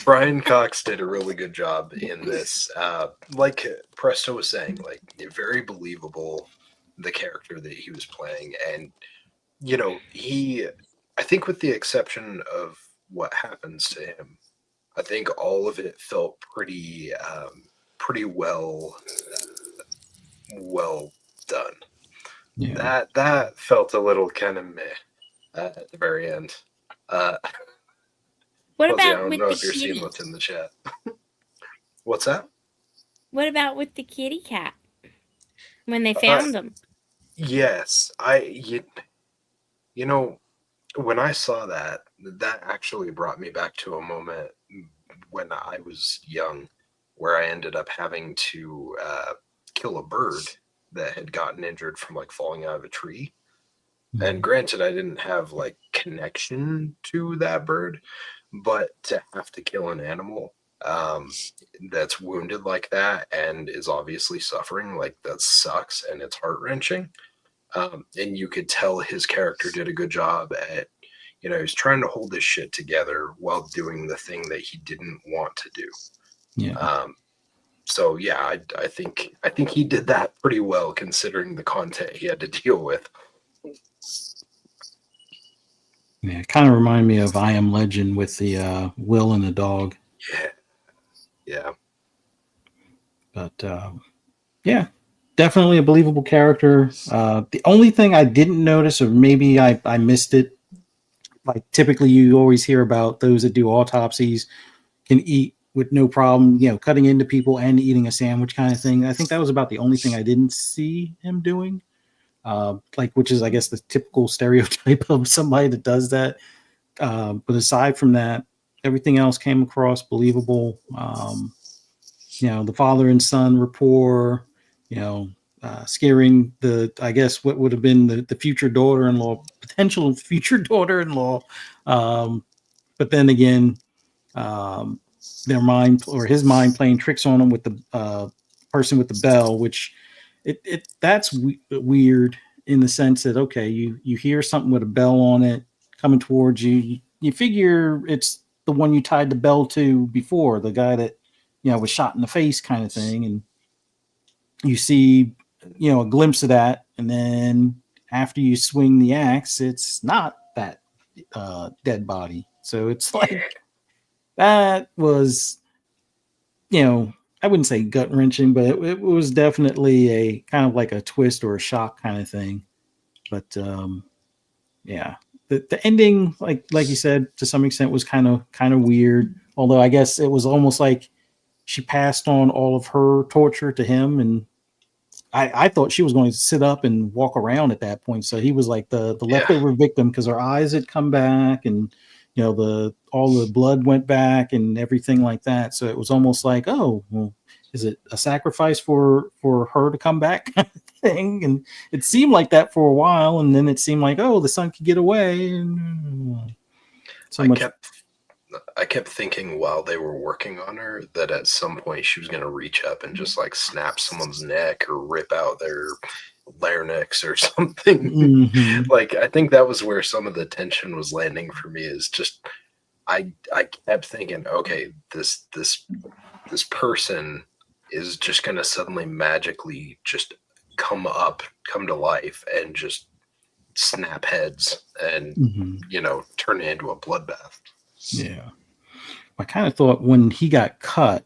Brian Cox did a really good job in this. Like Presto was saying, like very believable, the character that he was playing, and you know, I think with the exception of what happens to him, I think all of it felt pretty well done. Yeah. That felt a little kind of meh at the very end. What Fuzzy, about I don't with know the if you're seeing kitty? what's in the chat. What's that? What about with the kitty cat when they found him? Yes, you know, when I saw that, that actually brought me back to a moment when I was young, where I ended up having to kill a bird that had gotten injured from like falling out of a tree. And granted, I didn't have like connection to that bird, but to have to kill an animal that's wounded like that and is obviously suffering, like that sucks and it's heart wrenching. And you could tell his character did a good job at, he was trying to hold his shit together while doing the thing that he didn't want to do. Yeah. So yeah, I think he did that pretty well considering the content he had to deal with. Yeah, it kind of reminded me of I Am Legend with the Will and the dog. Yeah. But yeah, definitely a believable character. The only thing I didn't notice, or maybe I missed it, like typically you always hear about those that do autopsies can eat with no problem, cutting into people and eating a sandwich kind of thing. I think that was about the only thing I didn't see him doing. Which is, I guess, the typical stereotype of somebody that does that. But aside from that, everything else came across believable. The father and son rapport, scaring I guess what would have been the future daughter-in-law, potential future daughter-in-law. But then again, their mind or his mind playing tricks on him with the person with the bell, which that's weird in the sense that, okay, you hear something with a bell on it coming towards you. You figure it's the one you tied the bell to before, the guy that, was shot in the face kind of thing. And you see, a glimpse of that. And then after you swing the axe, it's not that dead body. So it's like, that was, I wouldn't say gut wrenching, but it was definitely a kind of like a twist or a shock kind of thing. But yeah, the ending, like you said, to some extent was kind of weird. Although I guess it was almost like she passed on all of her torture to him, and I thought she was going to sit up and walk around at that point. So he was like the leftover victim because her eyes had come back, and all the blood went back and everything like that. So it was almost like, oh, well, is it a sacrifice for her to come back kind of thing? And it seemed like that for a while, and then it seemed like, oh, the son could get away. And I kept thinking while they were working on her that at some point she was going to reach up and just like snap someone's neck or rip out their larynx or something. Mm-hmm. Like, I think that was where some of the tension was landing for me, is just I kept thinking, okay, this person is just going to suddenly magically just come to life and just snap heads and turn it into a bloodbath. Yeah. I kind of thought when he got cut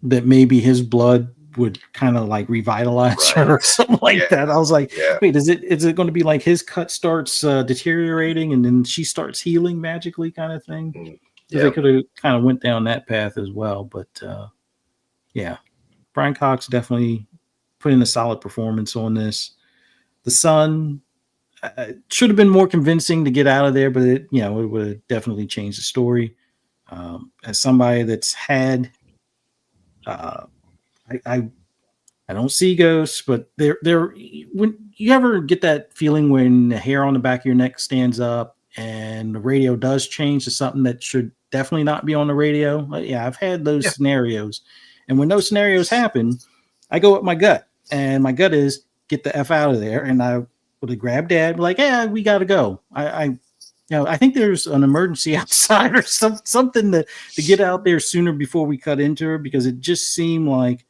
that maybe his blood would kind of like revitalize her or something like that. I was like, wait, is it going to be like his cut starts deteriorating and then she starts healing magically kind of thing? Yeah. They could have kind of went down that path as well. But yeah, Brian Cox definitely put in a solid performance on this. The son should have been more convincing to get out of there, but it would have definitely changed the story. As somebody that's had, I don't see ghosts, but they're when you ever get that feeling when the hair on the back of your neck stands up and the radio does change to something that should definitely not be on the radio. Yeah, I've had those scenarios, and when those scenarios happen, I go with my gut, and my gut is get the F out of there, and I would have grabbed Dad, like, yeah, we got to go. I think there's an emergency outside or something to get out there sooner before we cut into her, because it just seemed like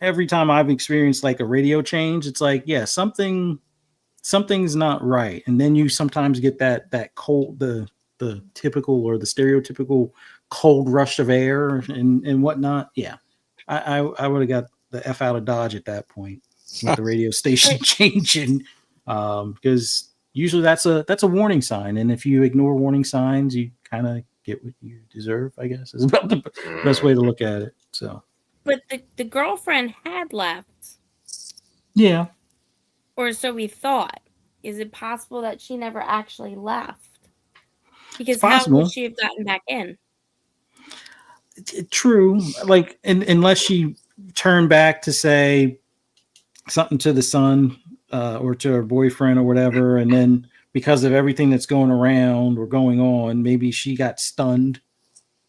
every time I've experienced like a radio change, it's like, yeah, something's not right. And then you sometimes get that cold, the typical or the stereotypical cold rush of air and whatnot. Yeah, I would have got the F out of Dodge at that point with the radio station changing, because usually that's a warning sign, and if you ignore warning signs, you kind of get what you deserve, I guess, is about the best way to look at it. So But the girlfriend had left, Yeah, or so we thought. Is it possible that she never actually left? it's Because how would possible. she have gotten back in? True. Like, unless she turned back to say something to the son or to her boyfriend or whatever, and then because of everything that's going around or going on, maybe she got stunned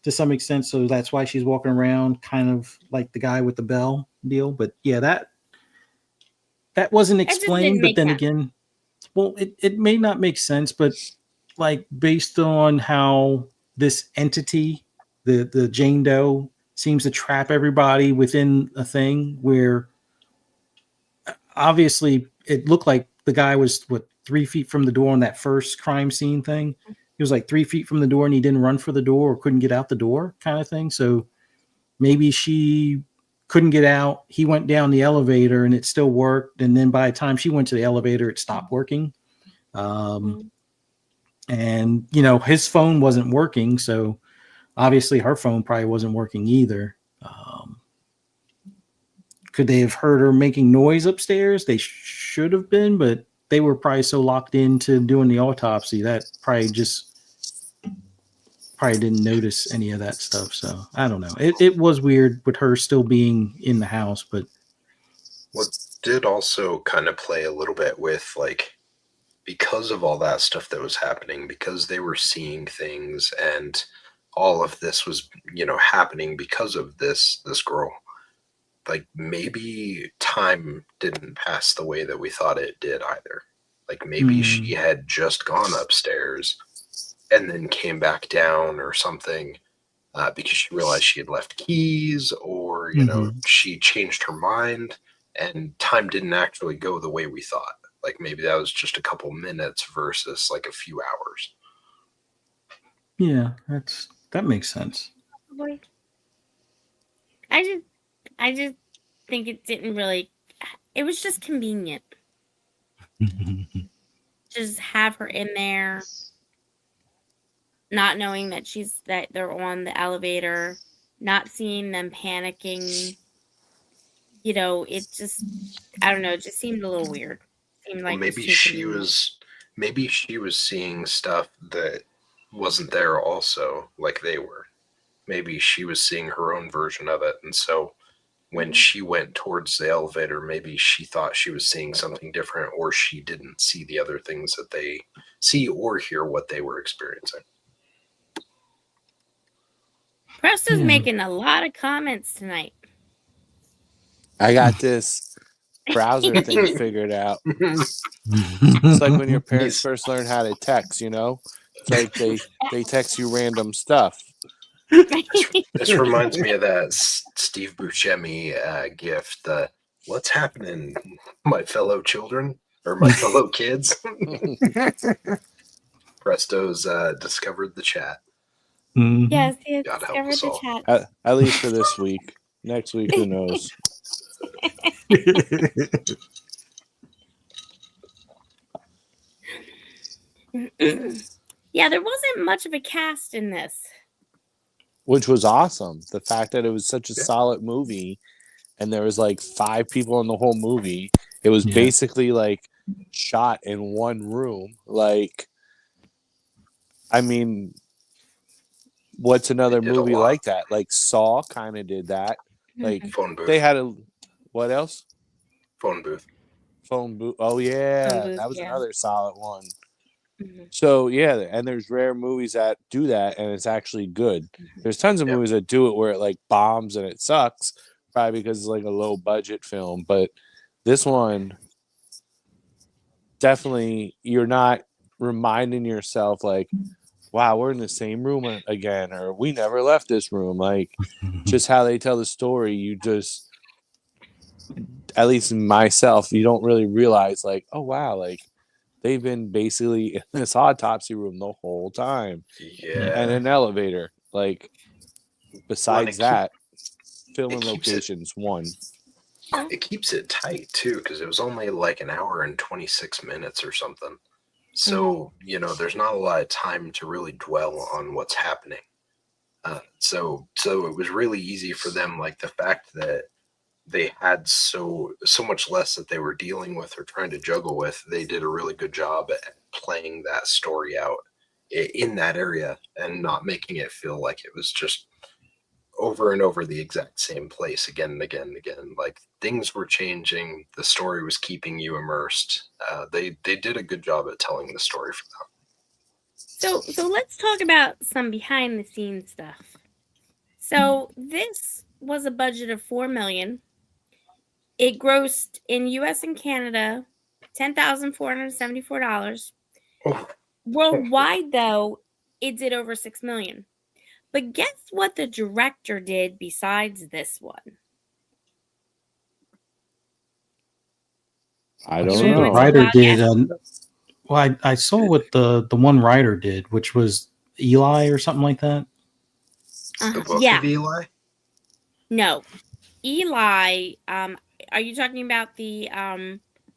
to some extent. So that's why she's walking around kind of like the guy with the bell deal. But yeah, that wasn't It just didn't explained. But make then sense. again, well, it may not make sense, but like based on how this entity, the Jane Doe, seems to trap everybody within a thing where obviously it looked like the guy was 3 feet from the door on that first crime scene thing. He was like 3 feet from the door and he didn't run for the door or couldn't get out the door, kind of thing. So maybe she couldn't get out. He went down the elevator and it still worked. And then by the time she went to the elevator, it stopped working. Mm. And his phone wasn't working, so obviously her phone probably wasn't working either. Could they have heard her making noise upstairs? They should have been, but they were probably so locked into doing the autopsy that probably didn't notice any of that stuff. So I don't know. It was weird with her still being in the house, but What did also kind of play a little bit with, like, because of all that stuff that was happening, because they were seeing things and all of this was, happening because of this girl. Like, maybe time didn't pass the way that we thought it did either. Like, maybe she had just gone upstairs and then came back down or something, because she realized she had left keys, or she changed her mind and time didn't actually go the way we thought. Like, maybe that was just a couple minutes versus like a few hours. yeah, that makes sense. Boy. I just think it didn't really. It was just convenient. Just have her in there, not knowing that they're on the elevator, not seeing them panicking. It just, I don't know, it just seemed a little weird. Seemed Well, like it was too convenient. maybe she was seeing stuff that wasn't there also, like they were. Maybe she was seeing her own version of it, and so when she went towards the elevator, maybe she thought she was seeing something different, or she didn't see the other things that they see or hear what they were experiencing. Presto's Yeah. making a lot of comments tonight. I got this browser thing figured out. It's like when your parents first learn how to text, It's like they text you random stuff. This reminds me of that Steve Buscemi gift. What's happening, my fellow children or my fellow kids? Presto's discovered the chat. Yes, he has God help discovered us the all. chat. At least for this week. Next week, who knows? Yeah, there wasn't much of a cast in this. Which was awesome. The fact that it was such a solid movie and there was like 5 people in the whole movie. It was basically like shot in one room. Like, I mean, what's another movie like that? Like Saw kind of did that. Like Phone booth. they had what else? Phone booth. Phone booth. Oh yeah, Booth, that was yeah. another solid one. Mhm. So yeah, and there's rare movies that do that and it's actually good. There's tons of movies that do it where it like bombs and it sucks, probably because it's like a low budget film. But this one, definitely, you're not reminding yourself like, wow, we're in the same room again, or we never left this room. Like, just how they tell the story, you just, at least myself, you don't really realize like, oh wow, like they've been basically in this autopsy room the whole time. Yeah. And an elevator. Like, besides that, filming locations, one. It keeps it tight too, because it was only like an hour and 26 minutes or something. So, there's not a lot of time to really dwell on what's happening. So it was really easy for them. Like the fact that they had so much less that they were dealing with or trying to juggle with, they did a really good job at playing that story out in that area and not making it feel like it was just over and over the exact same place again and again and again. Like things were changing, the story was keeping you immersed. They did a good job at telling the story for them. So let's talk about some behind the scenes stuff. So this was a budget of $4 million. It grossed in US and Canada $10,474. Oh, Worldwide, though, it did over $6 million. But guess what the director did besides this one? I I don't saw the Anyone know. want to writer wild did. guess? Well, I saw what the one writer did, which was Eli or something like that. the book Yeah, of Eli? no. Eli, are you talking about the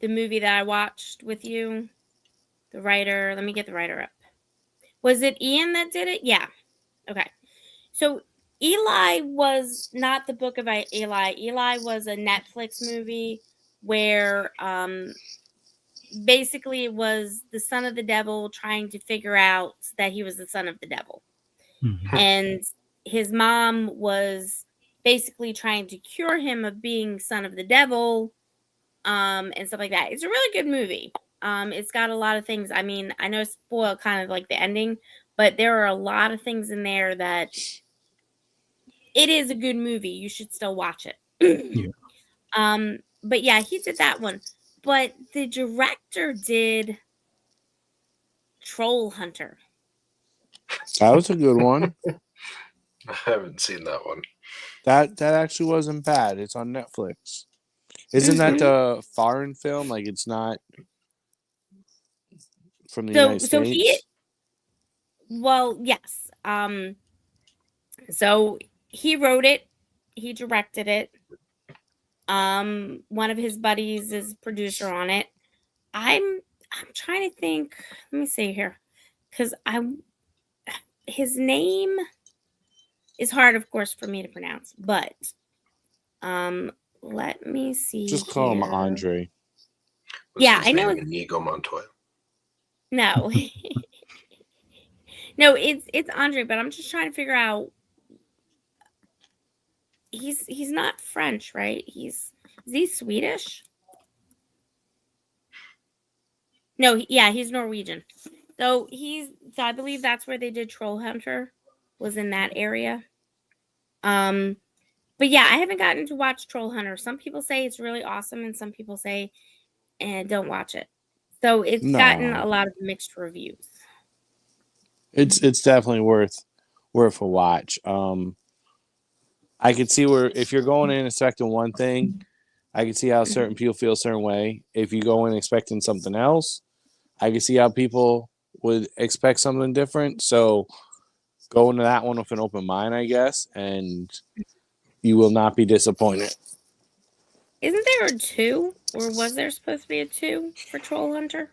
movie that I watched with you? The writer, let me get the writer up. Was it Ian that did it? Yeah. Okay. So Eli was not the book of Eli. Eli was a Netflix movie where basically it was the son of the devil trying to figure out that he was the son of the devil. Mhm. And his mom was basically trying to cure him of being son of the devil, and stuff like that. It's a really good movie. It's got a lot of things. I mean, I know spoil kind of like the ending, but there are a lot of things in there that it is a good movie. You should still watch it. Yeah. But yeah, he did that one. But the director did Troll Hunter. That was a good one. I haven't seen that one. That actually wasn't bad. It's on Netflix. Isn't that the foreign film? Like it's not from the United So States? well, yes. So he wrote it, he directed it. One of his buddies is producer on it. I'm trying to think. Let me see here, because his name is hard, of course, for me to pronounce. But let me see. Just call him here. Andre. Was Yeah, his I know. name Inigo Montoya? No, no, it's Andre. But I'm just trying to figure out. He's not French, right? Is he Swedish? No, yeah, he's Norwegian. So I believe that's where they did Troll Hunter, was in that area. But yeah, I haven't gotten to watch Troll Hunter. Some people say it's really awesome, and some people say, don't watch it. So it's gotten No. a lot of mixed reviews. It's definitely worth a watch. I could see where if you're going in expecting one thing, I can see how certain people feel a certain way. If you go in expecting something else, I can see how people would expect something different. So go into that one with an open mind, I guess, and you will not be disappointed. Isn't there a 2? Or was there supposed to be a 2 for Troll Hunter?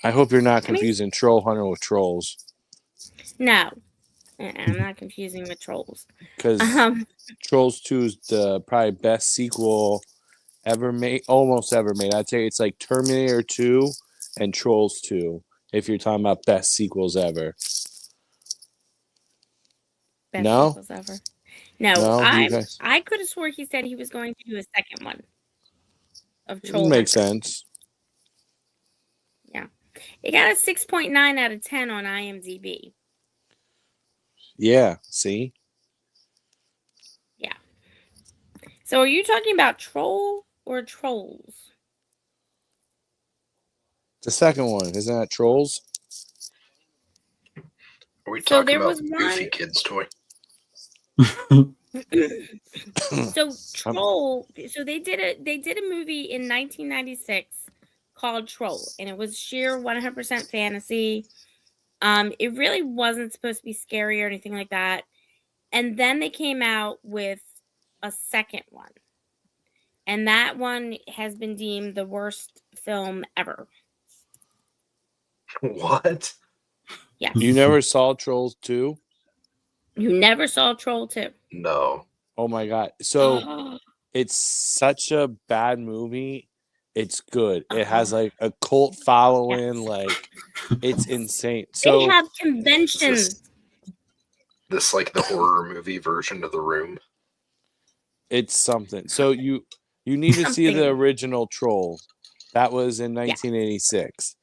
I hope you're not I mean- confusing Troll Hunter with Trolls. No. I'm not confusing with Trolls. Because Trolls 2 is the probably best sequel ever made, almost ever made. I'd say it's like Terminator 2 and Trolls 2, if you're talking about best sequels ever. Best No? sequels ever. No, No, you guys. I could have swore he said he was going to do a second one of Troll Makes Hunter. sense. Yeah. It got a 6.9 out of 10 on IMDb. Yeah, see? Yeah. So are you talking about Troll or Trolls? The second one, isn't that Trolls? Are we So talking there about was the Goofy one- Kids toy? So Troll, so they did a movie in 1996 called Troll, and it was sheer 100% fantasy. It really wasn't supposed to be scary or anything like that. And then they came out with a second one. And that one has been deemed the worst film ever. What? Yes. You never saw Trolls 2? You never saw Troll 2. No. Oh my god! So it's such a bad movie. It's good. It has like a cult following. Yes. Like it's insane. They So have Is conventions. this like the horror movie version of The Room? it's something. So you need to see the Something. original Troll. That was in Yeah. 1986.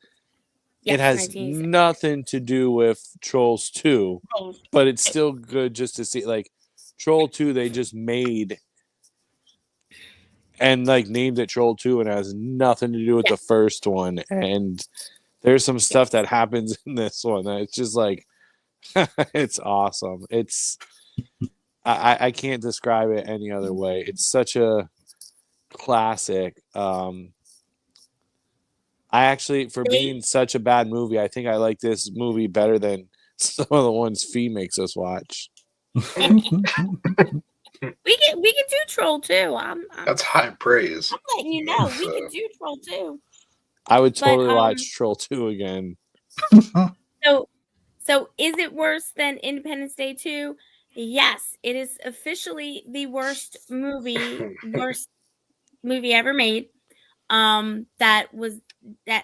Yes, It has 1986. nothing to do with Trolls 2, Trolls. but it's still good just to see. Like Troll 2, they just made and like named it Troll 2, and it has nothing to do with Yeah. the first one. And there's some stuff that happens in this one that it's just like it's awesome. It's I can't describe it any other way. It's such a classic. I actually, for being such a bad movie, I think I like this movie better than some of the ones Fee makes us watch. We can do Troll 2. I'm That's high praise. letting you know we can do Troll 2. I would But, totally watch Troll 2 again. So is it worse than Independence Day 2? Yes, it is officially the worst movie ever made. That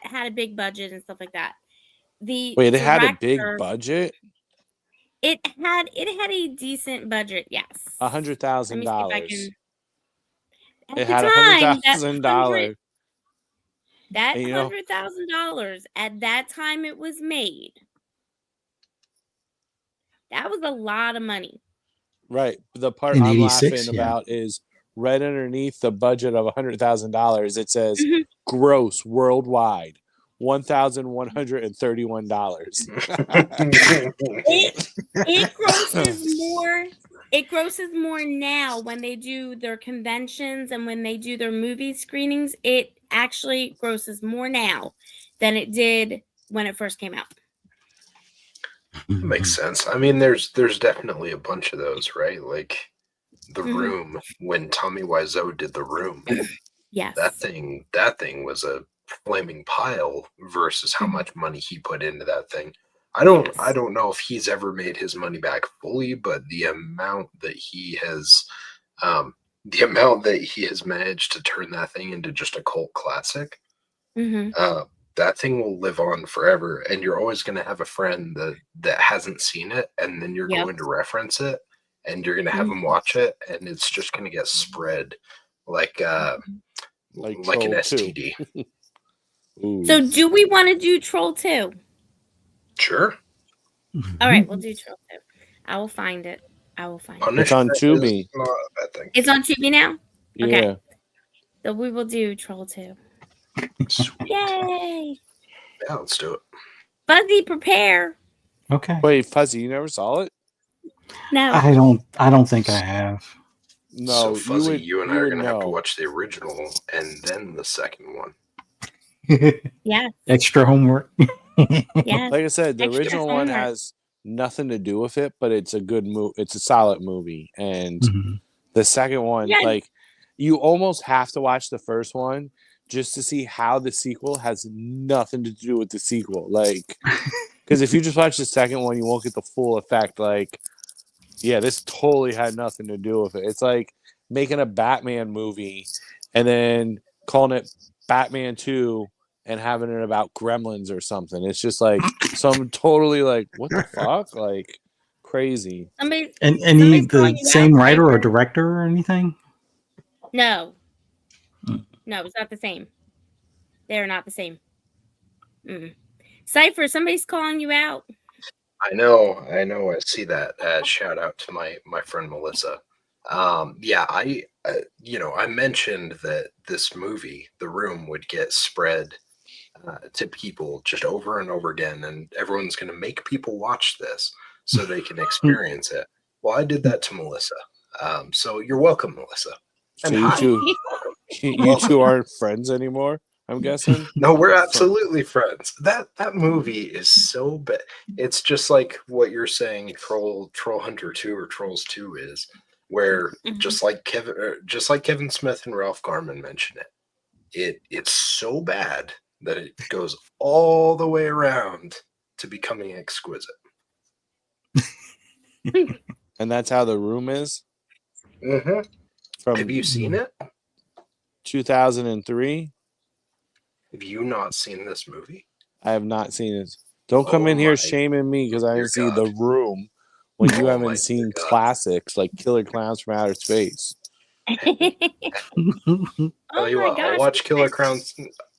had a big budget and stuff like that. Wait, it had a big budget? It had a decent budget, yes. $100,000. At It the had time, $100,000. that And, you know- $100,000 at that time it was made. That was a lot of money. Right. The part In I'm 86, laughing yeah. about is right underneath the budget of $100,000. It says Mhm. gross worldwide $1,131. It grosses more. It grosses more now when they do their conventions and when they do their movie screenings. It actually grosses more now than it did when it first came out. Makes sense. I mean, there's definitely a bunch of those, right? Like The Mhm. Room, when Tommy Wiseau did The Room, Yes. that thing was a flaming pile versus how much money he put into that thing. I don't know if he's ever made his money back fully, but the amount that he has managed to turn that thing into just a cult classic, Mhm. that thing will live on forever. And you're always going to have a friend that hasn't seen it, and then you're Yep. going to reference it, and you're going to have them watch it, and it's just going to get spread like an Troll 2. STD. Ooh. So do we want to do Troll 2? Sure. All right, we'll do Troll 2. I will find it. It's on Tubi. Is not a bad thing. It's on Tubi now? Yeah. Okay. So we will do Troll 2. Sweet. Yay! Yeah, let's do it. Fuzzy, prepare. Okay. Wait, Fuzzy, you never saw it? No. I don't think I have. No, So Fuzzy, you and I are would going to have to know. watch the original and then the second one. Yes. Extra homework. Yes. Like I said, the Extra original one homework. has nothing to do with it, but it's a good movie. It's a solid movie. And Mhm. the second one, Yeah. like, you almost have to watch the first one just to see how the sequel has nothing to do with the sequel. Like, because if you just watch the second one, you won't get the full effect. Like, yeah, this totally had nothing to do with it. It's like making a Batman movie and then calling it Batman 2 and having it about gremlins or something. It's just like some totally like, what the fuck? Like, crazy. Somebody, And somebody's the calling you same out, writer or Cypher. director or anything? No. Mm. No, it's not the same. They're not the same. Cypher, somebody's calling you out. I know. I see that. Shout out to my friend Melissa. Yeah, I mentioned that this movie, The Room, would get spread to people just over and over again, and everyone's going to make people watch this so they can experience it. Well, I did that to Melissa. So you're welcome, Melissa. So And you hi. you two aren't friends anymore, I'm guessing? No, we're absolutely friends. That movie is so bad. It's just like what you're saying, Troll Hunter 2 or Trolls 2 is, where just like Kevin Smith and Ralph Garman mention it's so bad that it goes all the way around to becoming exquisite. And that's how The Room is Mm-hmm. from Have you seen it? 2003. Have you not seen this movie? I have not seen it. Don't come Oh in here my shaming me because I dear didn't see God. The Room when you Oh my haven't seen dear God. classics like Killer Clowns from Outer Space. Oh Tell you my what, I'll gosh. watch Killer Clowns.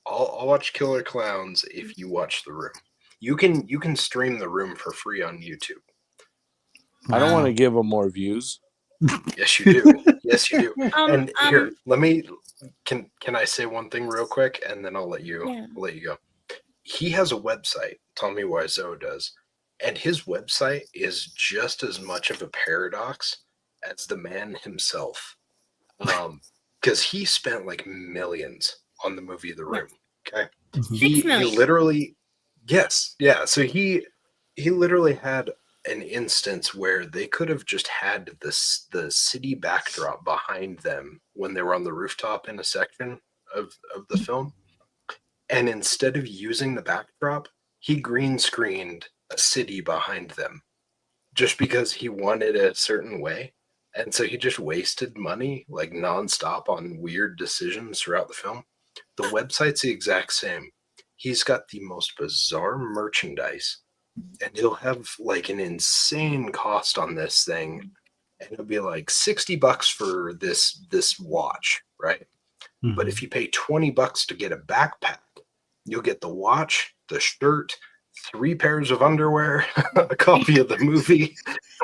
I'll watch Killer Clowns if you watch The Room. You can stream The Room for free on YouTube. I don't want to Wow. give them more views. Yes, you do. Yes, you do. Um, And um, here, let me. Can I say one thing real quick, and then I'll let you yeah. go. He has a website. Tell me why Zoe does, and his website is just as much of a paradox as the man himself. Because he spent like millions on the movie The Room. Okay, Mhm. 6 he million. literally, yes, yeah. So he literally had an instance where they could have just had the city backdrop behind them when they were on the rooftop in a section of the film, and instead of using the backdrop, he green screened a city behind them just because he wanted it a certain way. And so he just wasted money like nonstop on weird decisions throughout the film. The website's the exact same. He's got the most bizarre merchandise, and he'll have like an insane cost on this thing. And it'll be like $60 for this watch, right? But Mhm. if you pay $20 to get a backpack, you'll get the watch, the shirt, 3 pairs of underwear, a copy of the movie.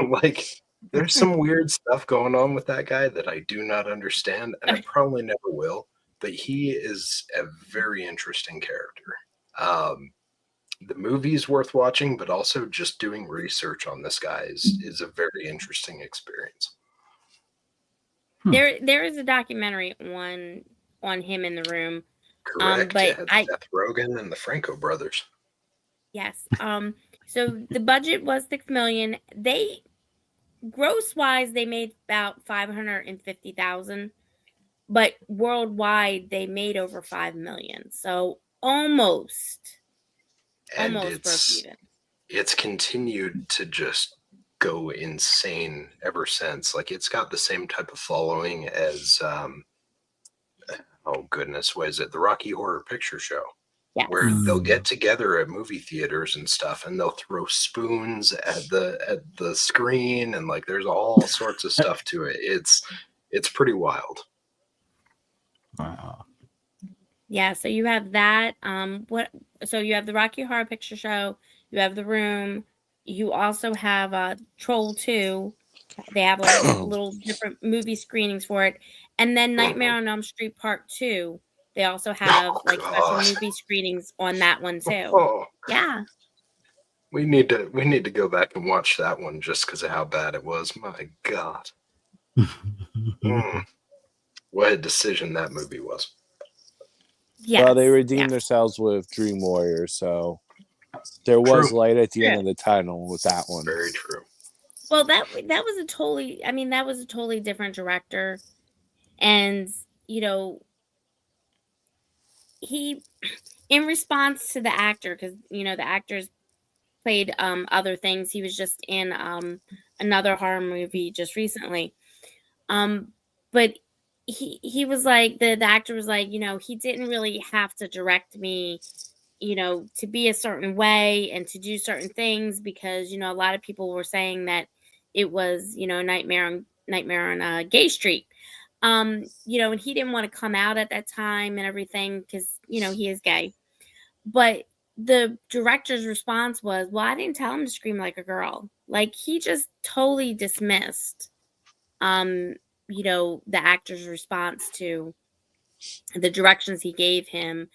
Like, there's some weird stuff going on with that guy that I do not understand, and I probably never will. But he is a very interesting character. Um, the movie's worth watching, but also just doing research on this guy is a very interesting experience. There is a documentary on him in The Room. Correct. But It had I Seth Rogen and the Franco brothers. yes. So the budget was 6 million. They gross wise they made about 550,000, but worldwide they made over 5 million. So And almost broke even. it's continued to just go insane ever since. Like, it's got the same type of following as oh goodness, what is it? The Rocky Horror Picture Show, Yes. where they'll Mm. get together at movie theaters and stuff, and they'll throw spoons at the screen, and like there's all sorts of stuff to it. It's pretty wild. Wow. Yeah, so you have that. So you have the Rocky Horror Picture Show, you have The Room, you also have Troll 2. They have like little different movie screenings for it. And then Nightmare on Elm Street Part 2. They also have Oh like special God. movie screenings on that one too. Oh, Yeah. we need to go back and watch that one just because of how bad it was. My God. What a decision that movie was. Yes. Well, they redeemed Yes. themselves with Dream Warrior, so there was True. light at the end True. of the tunnel with that one. Very true. Well, that was a totally, I mean, that was a totally different director. And, you know, he, in response to the actor, because, you know, the actors played other things. He was just in another horror movie just recently. But he was like, the actor was like, you know, he didn't really have to direct me, you know, to be a certain way and to do certain things, because, you know, a lot of people were saying that it was, you know, Nightmare on Gay Street. You know, and he didn't want to come out at that time and everything because, you know, he is gay. But the director's response was, well, I didn't tell him to scream like a girl. Like, he just totally dismissed um you know, the actor's response to the directions he gave him.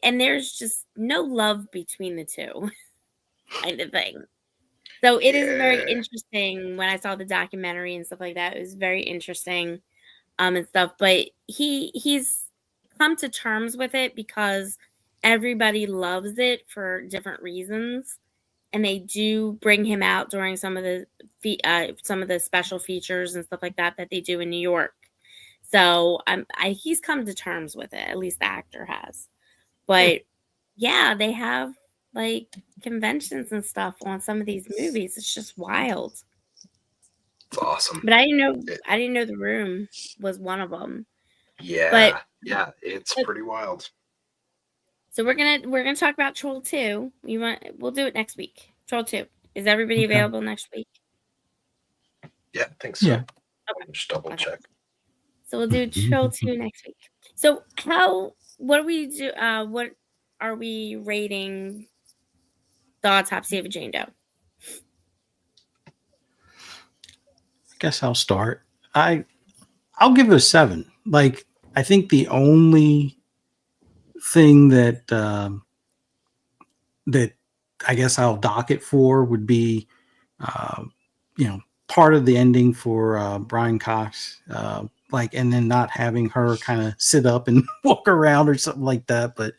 And there's just no love between the two kind of thing. So it is very Yeah. interesting. When I saw the documentary and stuff like that, it was very interesting and stuff. But he's come to terms with it because everybody loves it for different reasons, and they do bring him out during some of the special features and stuff like that that they do in New York. So he's come to terms with it. At least the actor has. But yeah, they have like conventions and stuff on some of these movies. It's just wild. It's awesome. But I didn't know The Room was one of them. Yeah, it's pretty wild. So we're gonna talk about Troll 2. We'll do it next week. Troll 2. Is everybody available next week? Yeah, I think so. Yeah. Okay. Just double check. So we'll do Troll 2 next week. So what do we do? What are we rating the Autopsy of a Jane Doe? I guess I'll start. I'll give it a 7. Like, I think the only thing that that I guess I'll dock it for would be, uh, part of the ending for Brian Cox, and then not having her kind of sit up and walk around or something like that. But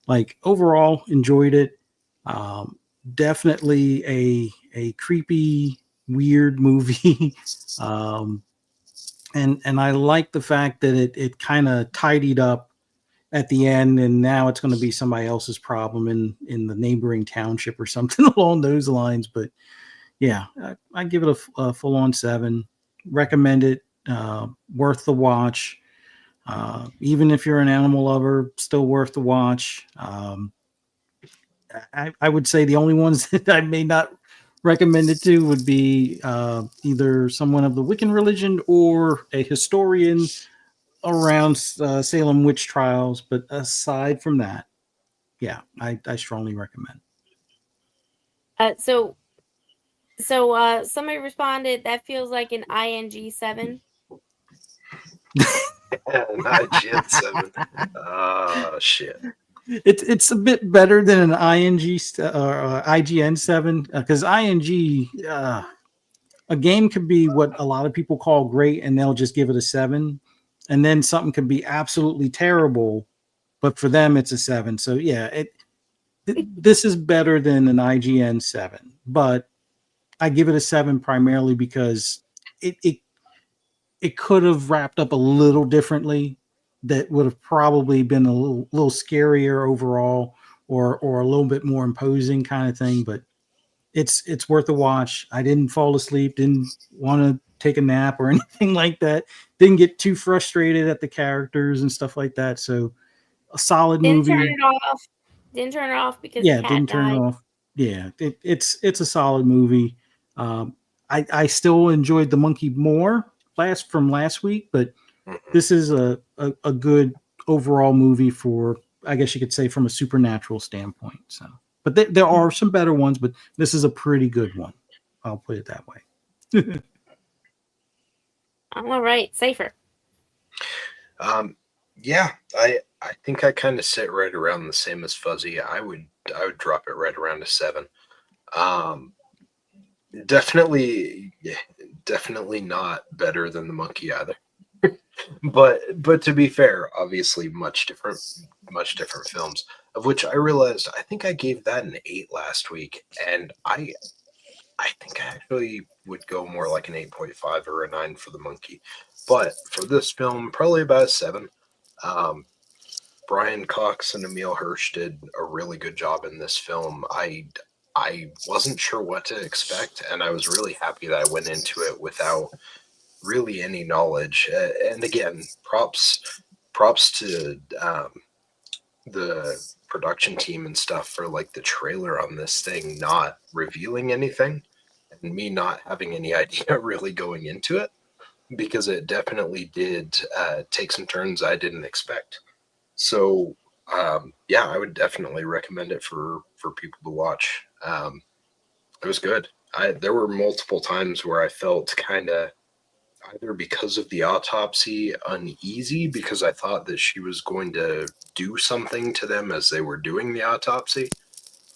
like overall, enjoyed it. Um, Definitely a creepy, weird movie. And I like the fact that it kind of tidied up at the end, and now it's going to be somebody else's problem in the neighboring township or something along those lines. But yeah, I give it a full on 7. Recommend it. Worth the watch. Even if you're an animal lover, still worth the watch. I would say the only ones that I may not recommend it to would be either someone of the Wiccan religion or a historian around Salem witch trials. But aside from that, yeah, I strongly recommend. So somebody responded that feels like an ING 7. Not Gen 7. Oh, shit. It's a bit better than an IGN 7 because ING a game could be what a lot of people call great and they'll just give it a 7, and then something could be absolutely terrible, but for them it's a 7. So yeah, this is better than an IGN 7, but I give it a 7 primarily because it could have wrapped up a little differently. That would have probably been a little scarier overall, or a little bit more imposing kind of thing. But it's worth a watch. I didn't fall asleep, didn't want to take a nap or anything like that. Didn't get too frustrated at the characters and stuff like that. So a solid movie. Didn't turn it off because Yeah, the cat didn't turn died. it off. Yeah, it's a solid movie. I still enjoyed the monkey more from last week, but this is a good overall movie for, I guess you could say, from a supernatural standpoint. So, but there are some better ones, but this is a pretty good one. I'll put it that way. All right, Safer. Yeah, I think I kind of sit right around the same as Fuzzy. I would drop it right around a 7. Definitely not better than the monkey either. but to be fair, obviously much different films, of which I realized I think I gave that an 8 last week, and I think I actually would go more like an 8.5 or a 9 for the monkey. But for this film, probably about a 7. Brian Cox and Emil Hirsch did a really good job in this film. I wasn't sure what to expect, and I was really happy that I went into it without really any knowledge. And again, props to the production team and stuff for like the trailer on this thing not revealing anything, and me not having any idea really going into it, because it definitely did take some turns I didn't expect. So yeah, I would definitely recommend it for people to watch. It was good. There were multiple times where I felt kind of, either because of the autopsy, uneasy because I thought that she was going to do something to them as they were doing the autopsy,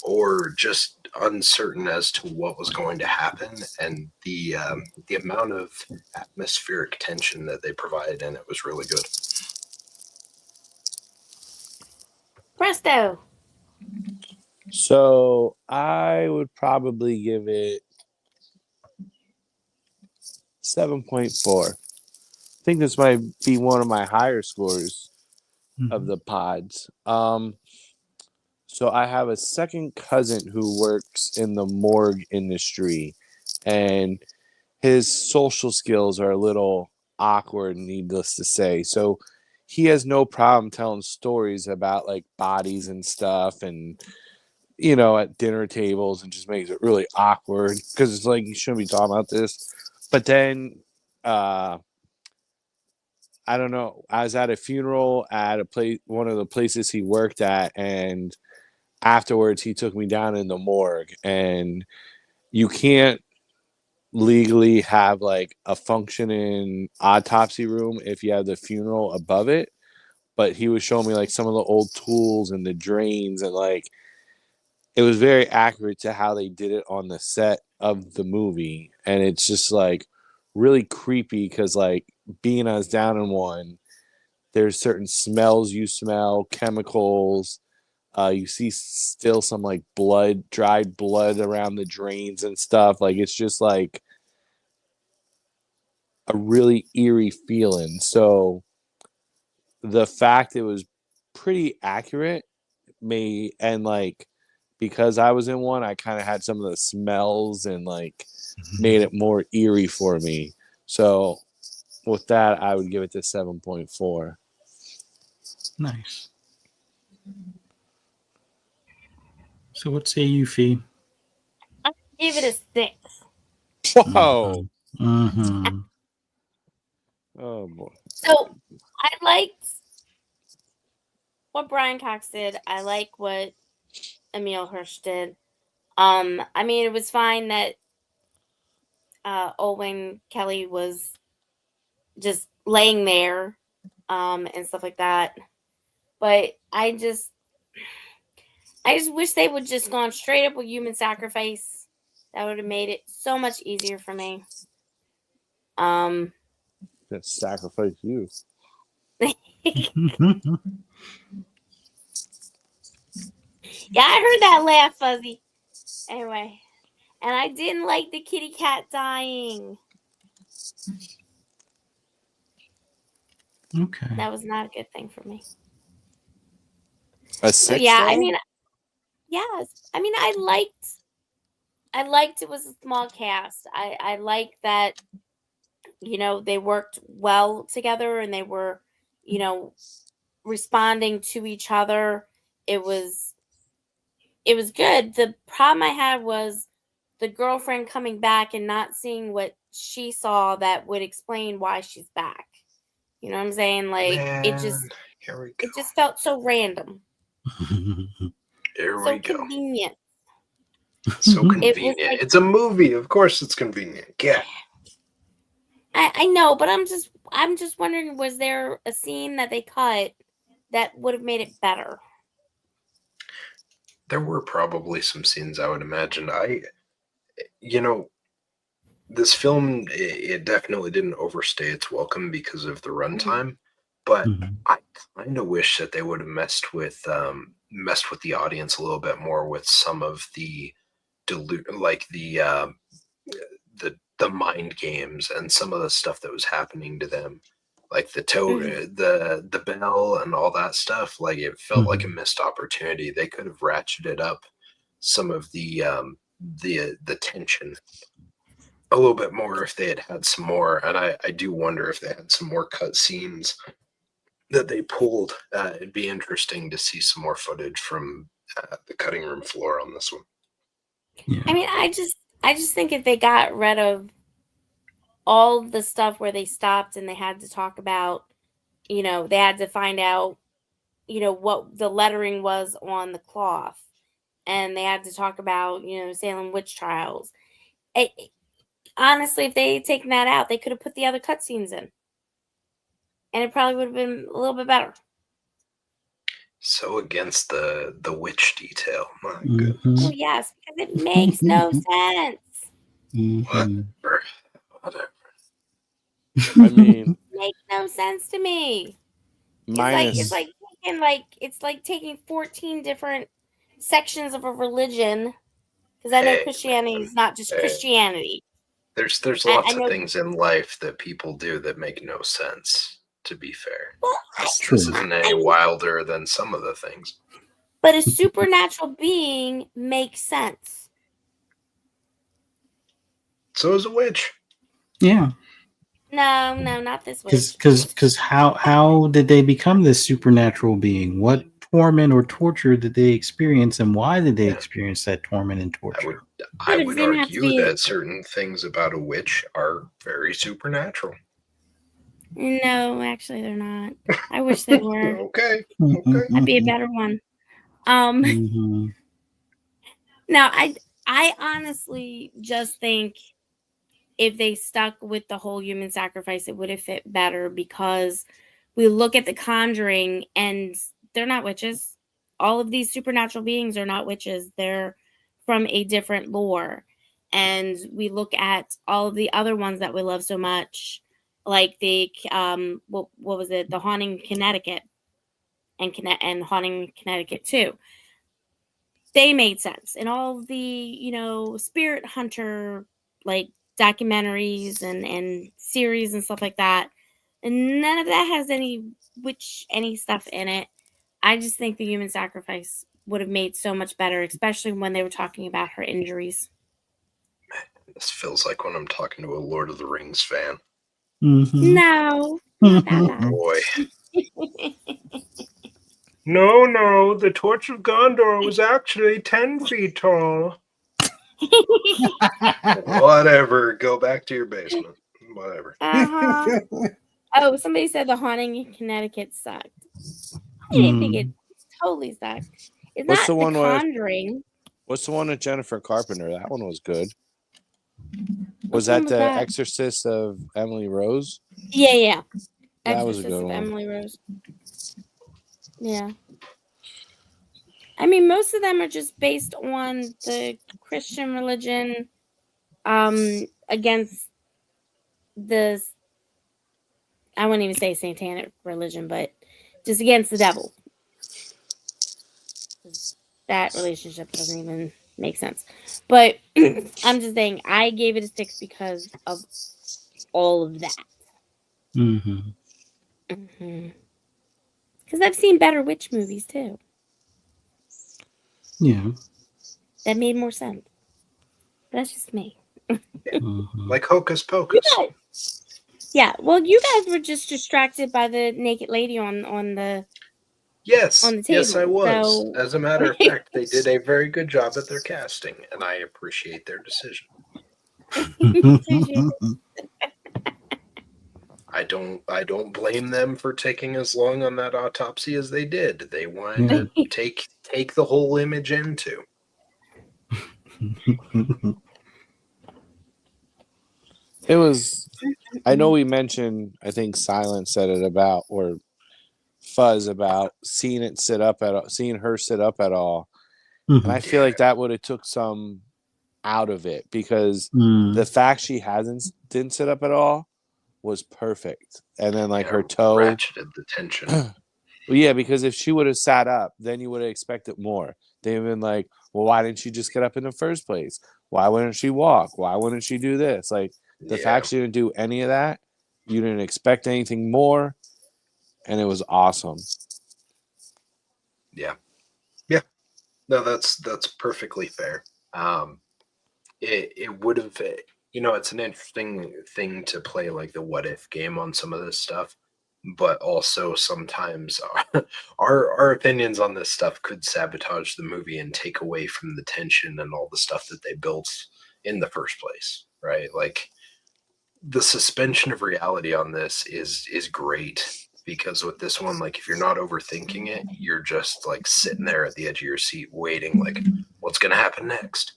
or just uncertain as to what was going to happen. And the amount of atmospheric tension that they provided in it was really good. Presto. So I would probably give it 7.4. I think this might be one of my higher scores of the pods. So I have a second cousin who works in the morgue industry, and his social skills are a little awkward, needless to say. So he has no problem telling stories about like bodies and stuff, and at dinner tables, and just makes it really awkward because it's like you shouldn't be talking about this. But then I don't know, I was at a funeral at a place, one of the places he worked at, and afterwards he took me down in the morgue, and you can't legally have like a functioning autopsy room if you have the funeral above it. But he was showing me like some of the old tools and the drains, and like it was very accurate to how they did it on the set of the movie. And it's just like really creepy because like being us down in one, there's certain smells you smell, chemicals. You see still some like blood, dried blood around the drains and stuff. Like it's just like a really eerie feeling. So the fact it was pretty accurate and like because I was in one, I kind of had some of the smells and like made it more eerie for me. So with that, I would give it to 7.4. Nice. So what say you, Fee? I give it a 6. Whoa. Mm-hmm. Oh boy. So I liked what Brian Cox did. I like what Emil Hirsch did. I mean, it was fine that Owen Kelly was just laying there, and stuff like that. But I just wish they would just gone straight up with human sacrifice. That would have made it so much easier for me. Just sacrifice you. Yeah, I heard that laugh, Fuzzy. Anyway, and I didn't like the kitty cat dying. Okay. That was not a good thing for me. A 6? So yeah, though? I mean, yes. I mean, I liked it was a small cast. I liked that, they worked well together and they were, responding to each other. It was good. The problem I had was the girlfriend coming back and not seeing what she saw that would explain why she's back. You know what I'm saying? Like Man, here we go. it just felt so random. Here So we go. convenient. So convenient. It was like, It's a movie. Of course it's convenient. Yeah. I know, but I'm just wondering, was there a scene that they cut that would have made it better? There were probably some scenes I would imagine. This film, it definitely didn't overstay its welcome because of the runtime, but Mhm. I kind of wish that they would have messed with the audience a little bit more with some of the like the mind games and some of the stuff that was happening to them, like the bell and all that stuff. Like it felt like a missed opportunity. They could have ratcheted up some of the tension a little bit more if they had some more. And I do wonder if they had some more cut scenes that they pulled. It'd be interesting to see some more footage from the cutting room floor on this one. Yeah. I mean, I just think if they got rid of all the stuff where they stopped and they had to talk about, they had to find out, what the lettering was on the cloth, and they had to talk about, Salem witch trials. Honestly, if they had taken that out, they could have put the other cutscenes in, and it probably would have been a little bit better. So against the witch detail. My Mhm. goodness. Oh yes, because it makes no sense. Mhm. Whatever. I mean, Makes no sense to me. minus. It's like taking 14 different sections of a religion, because I know Hey, Christianity man. is not just Hey. Christianity. There's I lots of know. things in life that people do that make no sense, to be fair. Well, true. This isn't any wilder than some of the things. but a supernatural being makes sense. So is a witch. Yeah, No, not this witch. because how did they become this supernatural being? What torment or torture did they experience, and why did they Yeah. experience that torment and I would torture? I It would didn't have to argue be. that certain things about a witch are very supernatural. No, actually, they're not. I wish they were. Okay. That'd be a better one. Mhm. No, I honestly just think if they stuck with the whole human sacrifice, it would have fit better because we look at The Conjuring and they're not witches. All of these supernatural beings are not witches. They're from a different lore. And we look at all of the other ones that we love so much, like the what was it? The Haunting Connecticut and Haunting Connecticut too. They made sense. And all of the spirit hunter like documentaries and series and stuff like that. And none of that has any stuff in it. I just think the human sacrifice would have made so much better, especially when they were talking about her injuries. This feels like when I'm talking to a Lord of the Rings fan. Mhm. No, not that Mhm. Boy. No, the Torch of Gondor was actually 10 feet tall. Whatever, go back to your basement. Whatever. uh-huh. Oh, somebody said the Haunting in Connecticut sucked. I didn't think it totally sucked. It's What's not the The one with- Conjuring. What's the one with Jennifer Carpenter? That one was good. Which Was one that was the that? Exorcist of Emily Rose? Yeah. That was a Exorcist good of one. Emily Rose. Yeah. I mean, most of them are just based on the Christian religion against the, I wouldn't even say satanic religion, but just against the devil. That relationship doesn't even make sense. But I'm just saying, I gave it a 6 because of all of that. Mhm. Because I've seen better witch movies too Yeah. that made more sense. That's just me. Mhm. Like Hocus You Pocus. guys, yeah, well, you guys were just distracted by the naked lady on the Yes, on the yes, I table. was. So As a matter of fact, they did a very good job at their casting, and I appreciate their decision. appreciate it. I don't blame them for taking as long on that autopsy as they did. They wanted Yeah. to take the whole image into. It was. I know we mentioned. I think Silence said it about, or Fuzz about seeing her sit up at all, and I Mhm. feel like that would have took some out of it because Mm. the fact she didn't sit up at all was perfect, and then like Yeah, her toe. ratcheted the tension. Well, yeah, because if she would have sat up, then you would have expected more. They'd have been like, well, why didn't she just get up in the first place? Why wouldn't she walk? Why wouldn't she do this? Like, the fact she didn't do any of that, you didn't expect anything more, and it was awesome. Yeah. No, that's perfectly fair. It would have, it's an interesting thing to play like the what if game on some of this stuff, but also sometimes our opinions on this stuff could sabotage the movie and take away from the tension and all the stuff that they built in the first place, right? Like the suspension of reality on this is great because with this one, like if you're not overthinking it, you're just like sitting there at the edge of your seat waiting, like what's gonna happen next.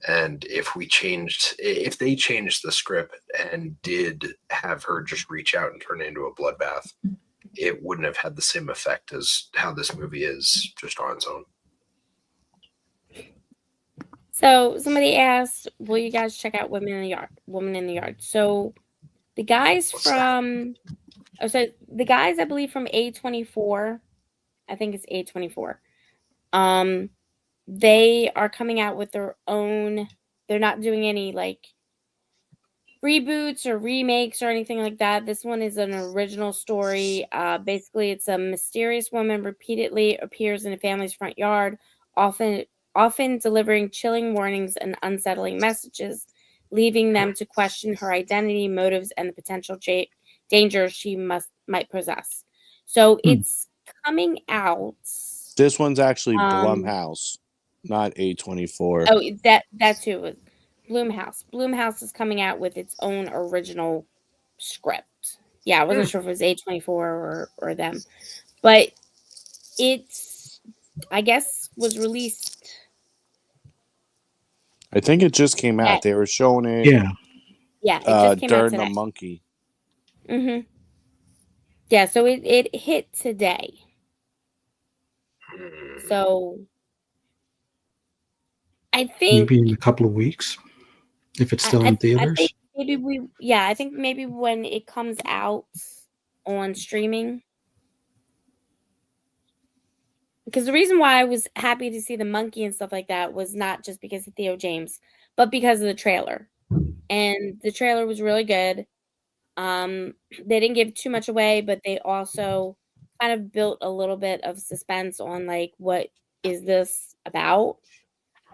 And if they changed the script and did have her just reach out and turn into a bloodbath, it wouldn't have had the same effect as how this movie is just on its own. So somebody asked, "Will you guys check out Women in the Yard?" Woman in the Yard. So the guys What's that? the guys I believe from A24, I think it's A24. They are coming out with their own. They're not doing any like reboots or remakes or anything like that. This one is an original story. Basically, it's a mysterious woman repeatedly appears in a family's front yard, often delivering chilling warnings and unsettling messages. leaving them to question her identity, motives, and the potential danger she might possess. So it's coming out. This one's actually Um, Blumhouse, not A24. Oh, that too was Bloomhouse. Bloomhouse is coming out with its own original script. Yeah, I wasn't sure if it was A24 or them, but it's, I guess, was released. I think it just came out. They were showing it. Yeah, it just came out during today. the monkey. Mm-hmm. Yeah, so it hit today. So I think maybe in a couple of weeks, if it's still in theaters. I think maybe when it comes out on streaming. Because the reason why I was happy to see the monkey and stuff like that was not just because of Theo James, but because of the trailer. And the trailer was really good. They didn't give too much away, but they also kind of built a little bit of suspense on like, what is this about?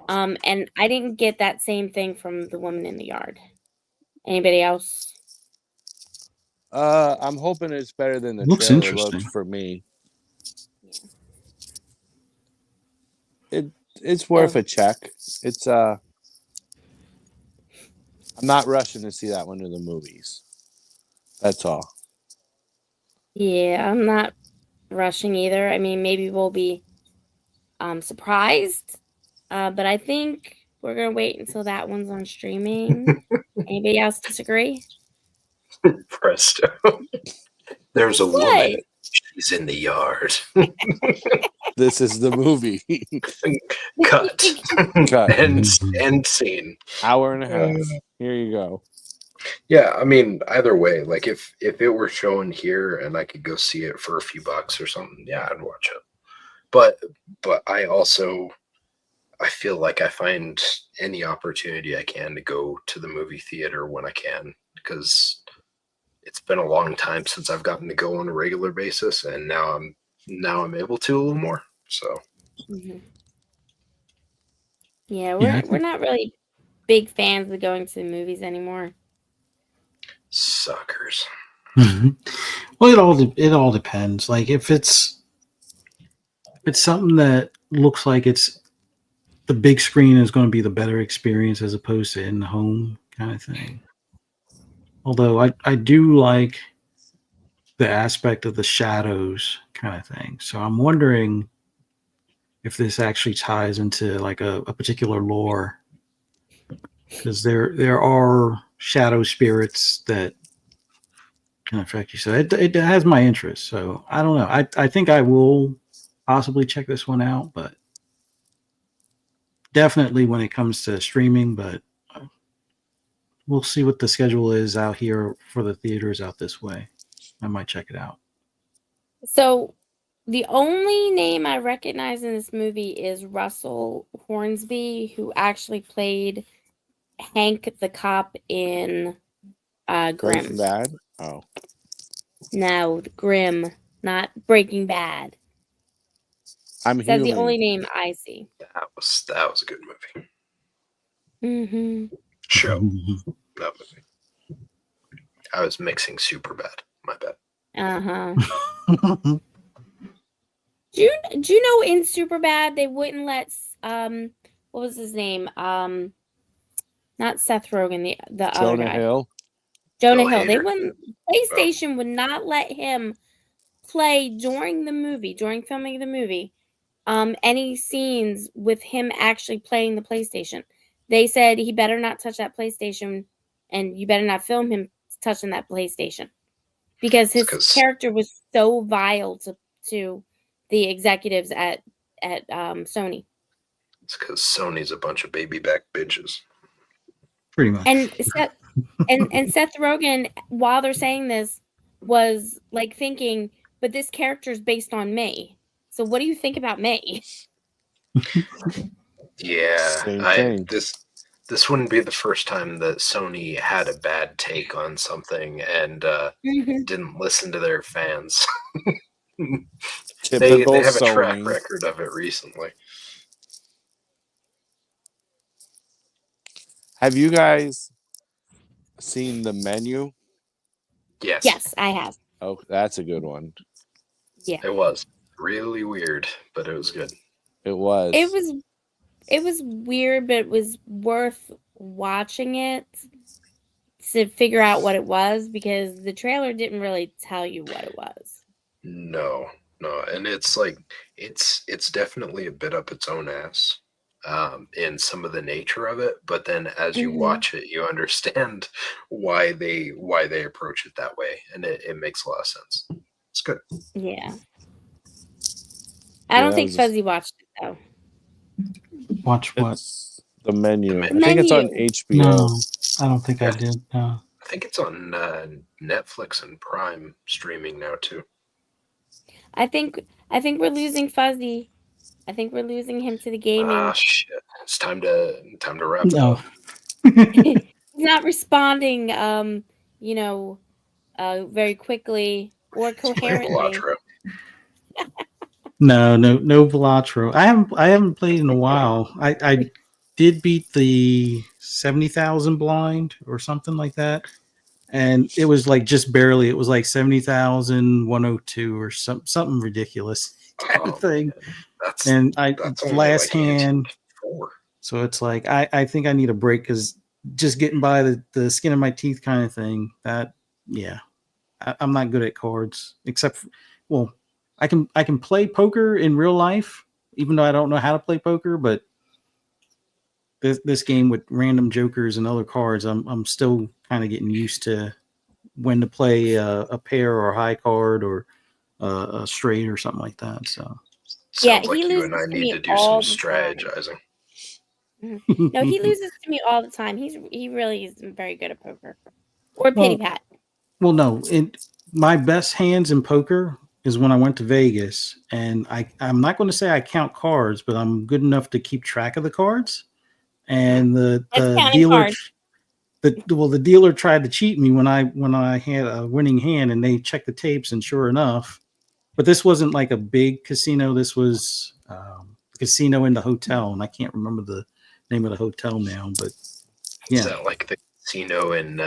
And I didn't get that same thing from The Woman in the Yard. Anybody else? I'm hoping it's better than the Looks trailer interesting. looks for me. It's worth a check. It's I'm not rushing to see that one in the movies. That's all. Yeah, I'm not rushing either. I mean, maybe we'll be surprised. But I think we're gonna wait until that one's on streaming. Anybody else disagree? Presto. There's a What? woman. She's in the yard. This is the movie. Cut. Cut. End scene. Hour and a half. Here you go. Yeah, I mean, either way, like if it were shown here and I could go see it for a few bucks or something, yeah, I'd watch it. But I feel like I find any opportunity I can to go to the movie theater when I can, because it's been a long time since I've gotten to go on a regular basis, and now I'm able to a little more. So yeah, we're not really big fans of going to the movies anymore. Suckers. Well, it all depends. Like if it's something that looks like it's the big screen is going to be the better experience as opposed to in the home kind of thing. Although I do like the aspect of the shadows kind of thing. So I'm wondering if this actually ties into like a particular lore, because there are shadow spirits that can affect you. So it has my interest. So I don't know. I think I will possibly check this one out, but definitely when it comes to streaming. But we'll see what the schedule is out here for the theaters out this way. I might check it out. So the only name I recognize in this movie is Russell Hornsby, who actually played Hank the cop in Grimm. Breaking Bad? Oh. No, Grimm, not Breaking Bad. That's the only name I see. That was a good movie. Mm-hmm. Show. That movie. I was mixing Superbad. My bad. Uh-huh. Do you know in Superbad they wouldn't let what was his name? Not Seth Rogen, the other guy. Hill. Jonah Hill. They wouldn't. PlayStation would not let him play during filming the movie, any scenes with him actually playing the PlayStation. They said he better not touch that PlayStation, and you better not film him touching that PlayStation, because his character was so vile to the executives at Sony. It's because Sony's a bunch of baby back bitches. Pretty much. And Seth Rogen, while they're saying this, was like thinking, but this character is based on me. So what do you think about me? Yeah, this wouldn't be the first time that Sony had a bad take on something and didn't listen to their fans. They have a track record of it recently. Have you guys seen The Menu? Yes, Yes, I have. Oh, that's a good one. Yeah. it was really weird, but it was good. It was. It was weird, but it was worth watching it to figure out what it was, because the trailer didn't really tell you what it was. No, and it's like it's definitely a bit up its own ass in some of the nature of it. But then as you Mhm. watch it, you understand why they approach it that way, and it makes a lot of sense. It's good. Yeah. I Yeah, don't that think was Fuzzy watched it though. Watch what? It's The Menu. The I think it's on Menu. HBO. No, I don't think I Yeah. did. No. I think it's on Netflix and Prime streaming now too. I think we're losing Fuzzy. I think we're losing him to the gaming. Ah, shit! It's time to wrap it No. up. He's not responding very quickly or It's playing coherently. Balatro. No Velatro. I haven't played in a while. I did beat the 70,000 blind or something like that. And it was like just barely. It was like 70,102 or something ridiculous kind Oh, of thing. That's And that's only last like hand. 4. So it's like I think I need a break because just getting by the skin of my teeth kind of thing. I'm not good at cards except well, I can play poker in real life even though I don't know how to play poker, but this game with random jokers and other cards, I'm still kind of getting used to when to play a pair or a high card or a straight or something like that. So Yeah, Sounds like he you and I loses to need me to do some all the time. strategizing. No, he loses to me all the time. He really isn't very good at poker or Well, pity pat. Well, no. My best hands in poker is when I went to Vegas, and I'm not going to say I count cards, but I'm good enough to keep track of the cards. And That's the counting dealer, cards. the dealer tried to cheat me when I had a winning hand, and they checked the tapes, and sure enough, but this wasn't like a big casino. This was a casino in the hotel, and I can't remember the name of the hotel now, but yeah. Is that like the casino in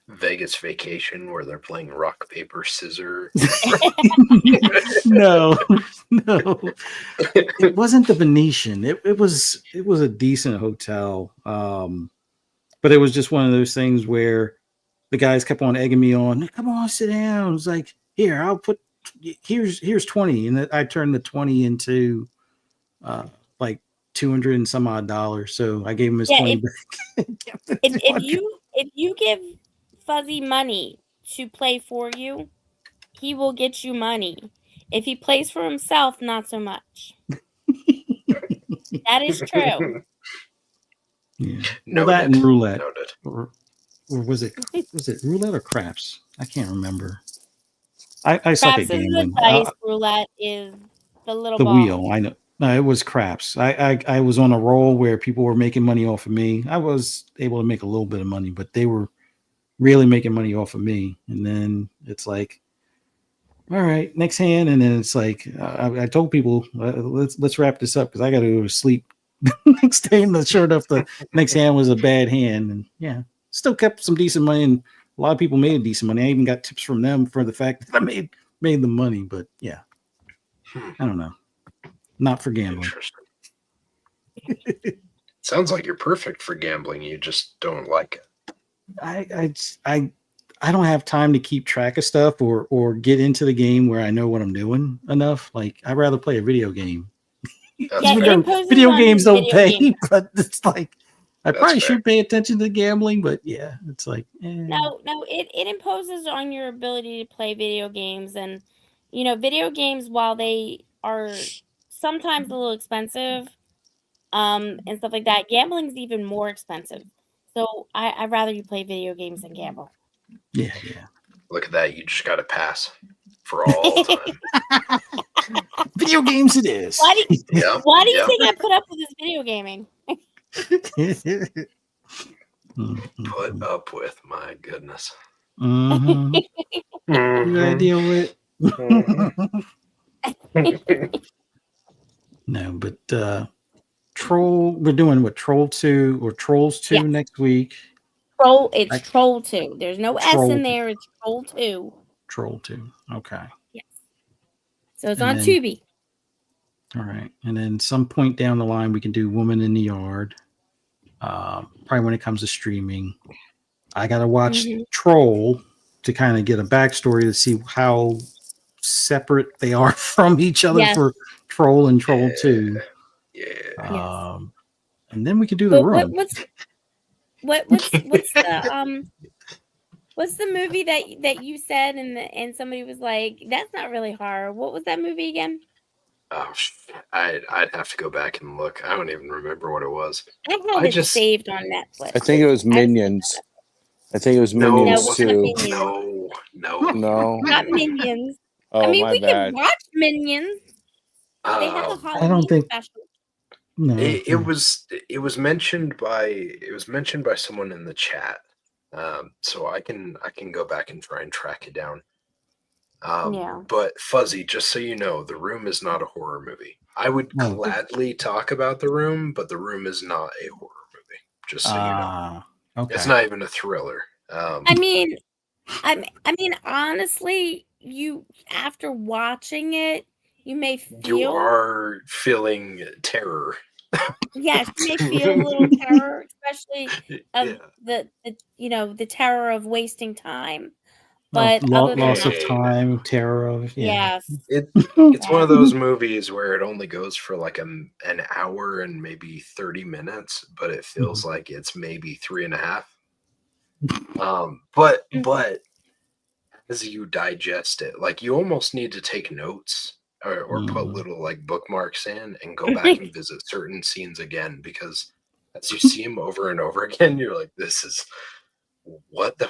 Vegas Vacation where they're playing rock, paper, scissors? No. It wasn't the Venetian. It was a decent hotel. But it was just one of those things where the guys kept on egging me on. Come on, sit down. It was like, here, I'll put here's 20. And I turned the 20 into like 200 and some odd dollars. So I gave him his 20 back. If you give Fuzzy money to play for you, he will get you money. If he plays for himself, not so much. That is true. Yeah. Noted. Well, that and roulette. Noted. Or was it roulette or craps? I can't remember. I suck Craps at is gambling. the dice. Roulette is the little The ball. wheel, I know. No, it was craps. I was on a roll where people were making money off of me. I was able to make a little bit of money, but they were really making money off of me. And then it's like, all right, next hand. And then it's like, I told people, let's wrap this up because I got to go to sleep next day. And sure enough, the next hand was a bad hand. And yeah, still kept some decent money. And a lot of people made decent money. I even got tips from them for the fact that I made the money. But yeah, I don't know. Not for gambling. Interesting. Sounds like you're perfect for gambling. You just don't like it. I don't have time to keep track of stuff or get into the game where I know what I'm doing enough. Like I'd rather play a video game. Even though video games don't pay, but it's like I probably should pay attention to gambling, but yeah, it's like No, it imposes on your ability to play video games. And video games, while they are sometimes a little expensive, and stuff like that, gambling's even more expensive. So I'd rather you play video games than gamble. Yeah. Look at that. You just got to pass for all time. Video games it is. Why do you think I put up with this video gaming? Put up with, my goodness. Mm-hmm. You gotta deal with No, but Troll, we're doing what, Troll 2 or Trolls 2 next week. Troll. It's I- Troll 2. There's no S Troll in there. It's Troll 2. Troll 2. Okay. Yes. So it's And on then- Tubi. All right. And then some point down the line, we can do Woman in the Yard. Probably when it comes to streaming. I got to watch Mhm. Troll to kind of get a backstory to see how separate they are from each other Yes. for Troll and Troll 2. Yeah. And then we can do The But Room. what's the movie that you said and somebody was like, that's not really horror. What was that movie again? Oh, I'd have to go back and look. I don't even remember what it was. I had it saved on Netflix. I think it was Minions. I think it was No, Minions what too. kind of Minions? No. Not Minions. Oh, I mean, my we bad. can watch Minions. They have a Halloween I don't think- special. No. It was mentioned by someone in the chat. So I can go back and try and track it down. Yeah. But Fuzzy, just so you know, The Room is not a horror movie. I would gladly talk about The Room, but The Room is not a horror movie. Just so you know, Okay. it's not even a thriller. I mean, honestly, you after watching it, you may feel You are feeling terror. yes, you may feel a little terror, especially of the terror of wasting time. But other than loss that, of time, terror of yes, It's one of those movies where it only goes for like an hour and maybe 30 minutes, but it feels like it's maybe 3.5. But as you digest it, like you almost need to take notes or put little like bookmarks in and go back and visit certain scenes again, because as you see them over and over again, you're like, this is what the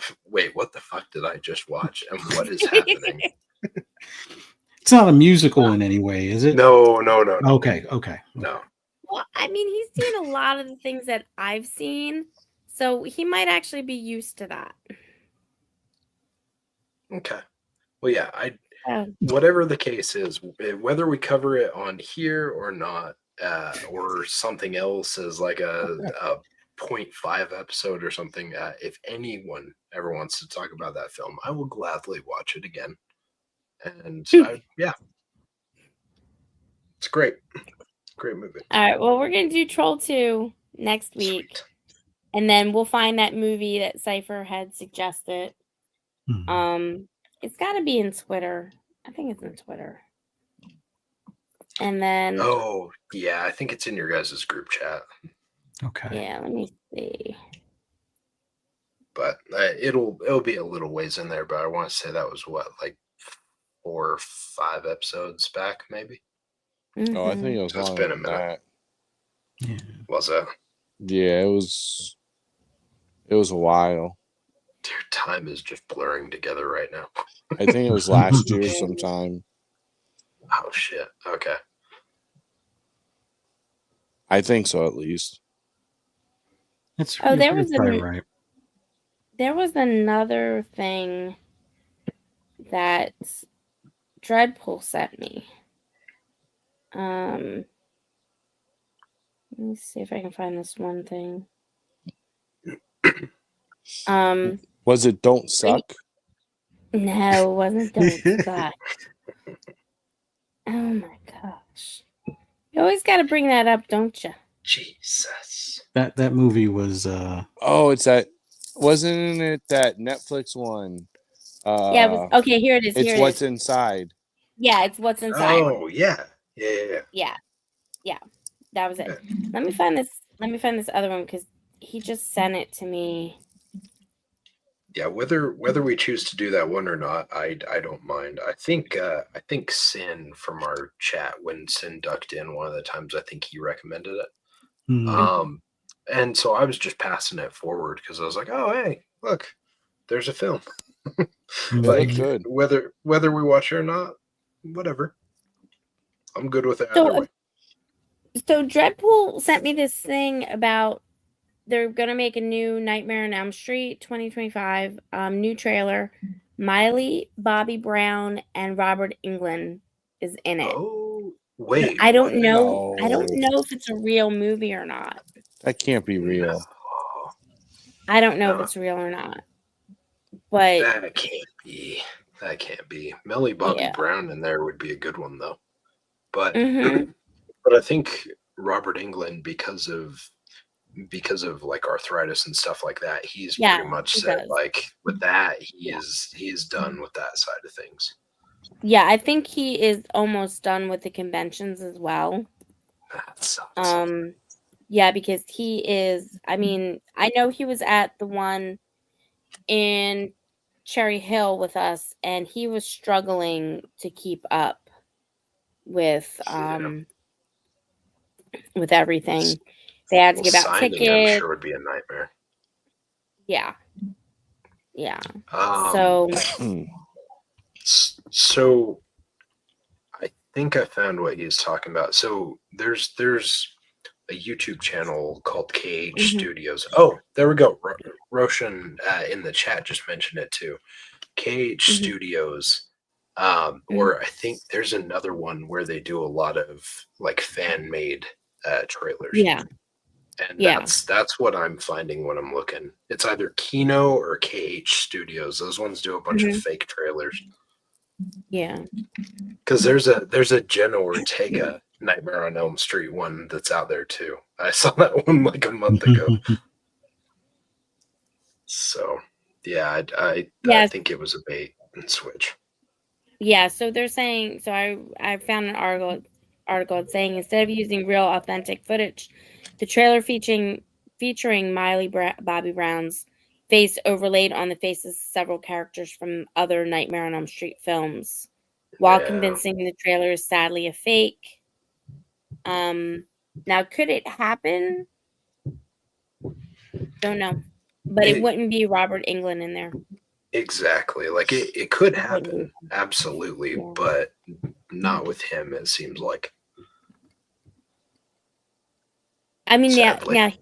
fuck did I just watch and what is happening? It's not a musical in any way, is it? No. Okay. No. Well, I mean, he's seen a lot of the things that I've seen, so he might actually be used to that. Okay. Well, yeah, whatever the case is, whether we cover it on here or not, or something else as like a 0.5 episode or something, if anyone ever wants to talk about that film, I will gladly watch it again. And yeah, it's great. Great movie. All right, well, we're gonna do Troll 2 next week. Sweet. And then we'll find that movie that Cypher had suggested. It's got to be in Twitter. I think it's in Twitter. And then Oh yeah, I think it's in your guys' group chat. Okay. yeah, let me see. But it'll be a little ways in there. But I want to say that was what, like 4 or 5 episodes back, maybe. Oh, I think it was So it's longer been a than minute. that. Yeah. Was that? Yeah, it was a while. Dude, time is just blurring together right now. I think it was last year sometime. Oh shit. Okay. I think so, at least. It's Oh, there you're was probably right. There was another thing that Dreadpool sent me. Let me see if I can find this one thing. Was it Don't Suck? No, it wasn't Don't Suck. Oh my gosh. You always got to bring that up, don't you? Jesus. That movie was Oh, it's that. Wasn't it that Netflix one? Yeah, it was, okay, here it is. It's What's Inside. Yeah, it's What's Inside. Oh yeah. Yeah. Yeah. That was it. Let me find this other one because he just sent it to me. Yeah, whether we choose to do that one or not, I don't mind. I think Sin from our chat, when Sin ducked in one of the times, I think he recommended it. And so I was just passing it forward because I was like, oh hey, look, there's a film. Like good. Whether we watch it or not, whatever. I'm good with it either way. So Dreadpool sent me this thing about they're gonna make a new Nightmare on Elm Street 2025 new trailer. Miley Bobby Brown and Robert Englund is in it. Oh wait, I don't know. No. I don't know if it's a real movie or not. That can't be real. I don't know if No. it's real or not, but That can't be. That can't be. Millie Bobby yeah. Brown in there would be a good one though. But Mhm. but I think Robert Englund, because of like arthritis and stuff like that, he's Yeah, pretty much he said does. like with that Yeah. he is done with that side of things. Yeah, I think he is almost done with the conventions as well. That sucks. Yeah, because he is, I mean, I know he was at the one in Cherry Hill with us, and he was struggling to keep up with with everything. They had to Well, give out signing I'm tickets. sure would be a nightmare. Yeah. Yeah. Um, So so I think I found what he was talking about. So there's a YouTube channel called KH mhm, Studios. Oh, there we go. Roshan in the chat just mentioned it too. KH mhm, Studios. mhm. Or I think there's another one where they do a lot of like fan made trailers. Yeah. And Yeah. that's what I'm finding when I'm looking. It's either Kino or KH Studios. Those ones do a bunch of Mhm. fake trailers. Yeah. Because there's a Jenna Ortega Nightmare on Elm Street one that's out there too. I saw that one like a month ago. So yeah, I Yes. think it was a bait and switch. Yeah, so they're saying, so I found an article saying instead of using real authentic footage, the trailer featuring Bobby Brown's face overlaid on the faces of several characters from other Nightmare on Elm Street films, while Yeah. convincing the trailer is sadly a fake. Now could it happen? Don't know, but it wouldn't be Robert Englund in there. Exactly. Like it could It wouldn't happen, be. absolutely, Yeah. but not with him, it seems like. I mean, yeah, Sadly. now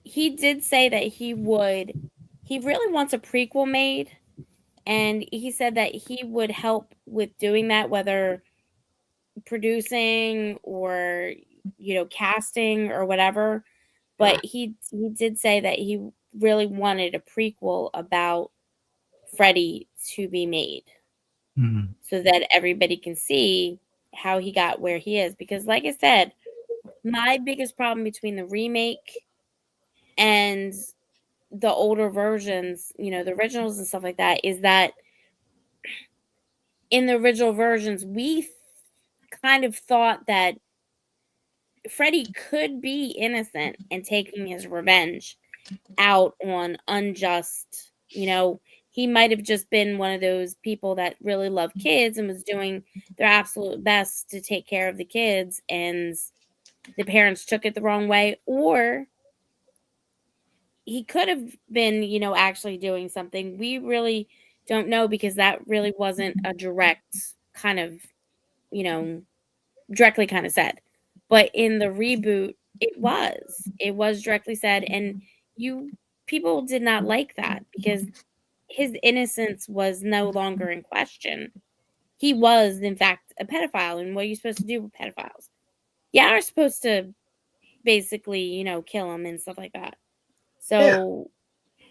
he did say that he really wants a prequel made, and he said that he would help with doing that, whether producing or casting or whatever. But he did say that he really wanted a prequel about Freddy to be made Mhm. so that everybody can see how he got where he is. Because, like I said, my biggest problem between the remake and the older versions, the originals and stuff like that, is that in the original versions, we kind of thought that Freddy could be innocent and taking his revenge out on unjust, he might have just been one of those people that really love kids and was doing their absolute best to take care of the kids, and the parents took it the wrong way, or he could have been, actually doing something. We really don't know because that really wasn't a direct kind of, you know, directly kind of said. But in the reboot, it was. It was directly said, and you people did not like that because his innocence was no longer in question. He was, in fact, a pedophile, and what are you supposed to do with pedophiles? Yeah, you're supposed to basically, kill him and stuff like that. Yeah. So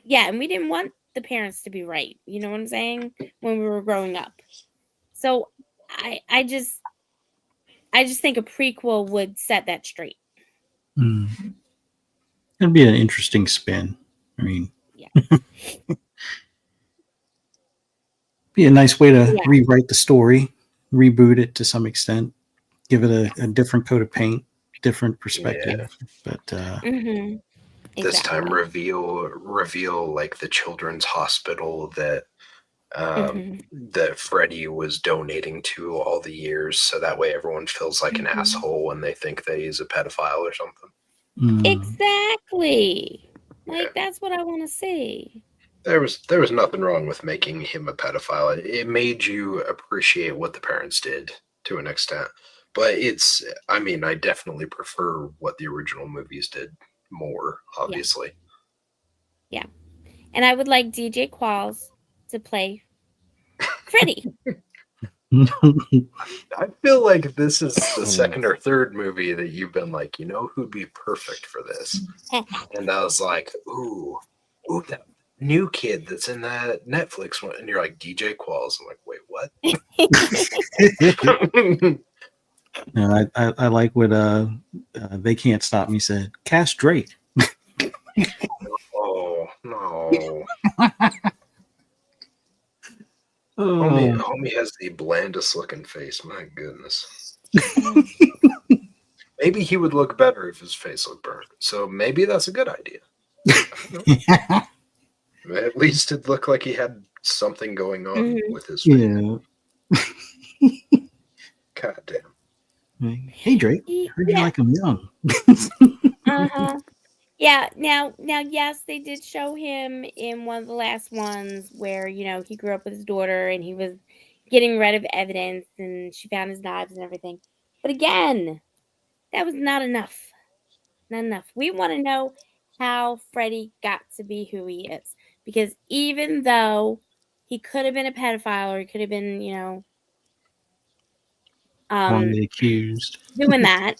yeah, and we didn't want the parents to be right. You know what I'm saying? When we were growing up. So I just think a prequel would set that straight. Mm. It'd be an interesting spin. I mean, Yeah. be a nice way to Yeah. rewrite the story, reboot it to some extent, give it a different coat of paint, different perspective. Yeah. But Mm-hmm. This time Exactly. reveal like the children's hospital that Mm-hmm. that Freddy was donating to all the years, so that way everyone feels like an Mm-hmm. asshole when they think that he's a pedophile or something. Exactly. Yeah. Like that's what I want to see. There was nothing wrong with making him a pedophile. It made you appreciate what the parents did to an extent. But I mean, I definitely prefer what the original movies did more, obviously. Yeah. And I would like DJ Qualls to play Freddy. I feel like this is the second or third movie that you've been like, who'd be perfect for this? And I was like, ooh, ooh, that new kid that's in that Netflix one. And you're like, DJ Qualls. I'm like, wait, what? I like what They Can't Stop Me said. Castrate. Oh, no. Oh, Homie has the blandest looking face. My goodness. Maybe he would look better if his face looked burnt. So maybe that's a good idea. At least it looked like he had something going on with his face. yeah. God damn. Hey Drake, heard you Yeah. like him young. Uh-huh. Yeah, now, yes, they did show him in one of the last ones where, he grew up with his daughter and he was getting rid of evidence and she found his knives and everything. But again, that was not enough. Not enough. We want to know how Freddie got to be who he is. Because even though he could have been a pedophile or he could have been, Wrongly accused. doing that,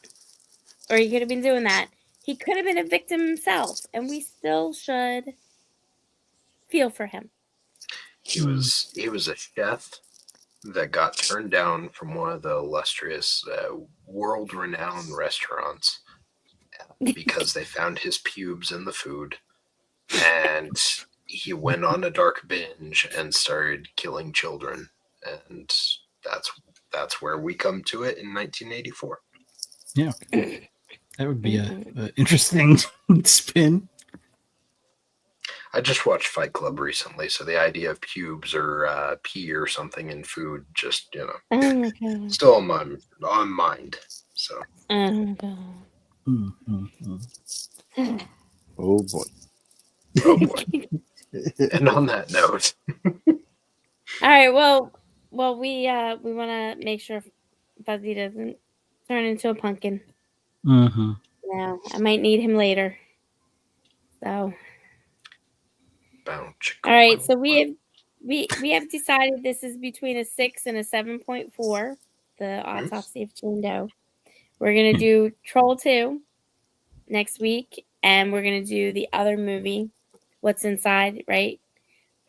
or he could have been doing that, he could have been a victim himself. And we still should feel for him. He was a chef that got turned down from one of the illustrious, world-renowned restaurants because they found his pubes in the food, and he went on a dark binge and started killing children, and that's where we come to it in 1984. Yeah, that would be a interesting spin. I just watched Fight Club recently, so the idea of pubes or pee or something in food just, Oh my god. still on mind. So, Oh my god. Oh boy. oh boy. And on that note, All right. Well, we want to make sure Fuzzy doesn't turn into a pumpkin. Mm-hmm. No, I might need him later. So, all right. So we have decided this is between a 6 and a 7.4. The Autopsy of Jane Doe. We're gonna do Troll 2 next week, and we're gonna do the other movie, What's Inside, right?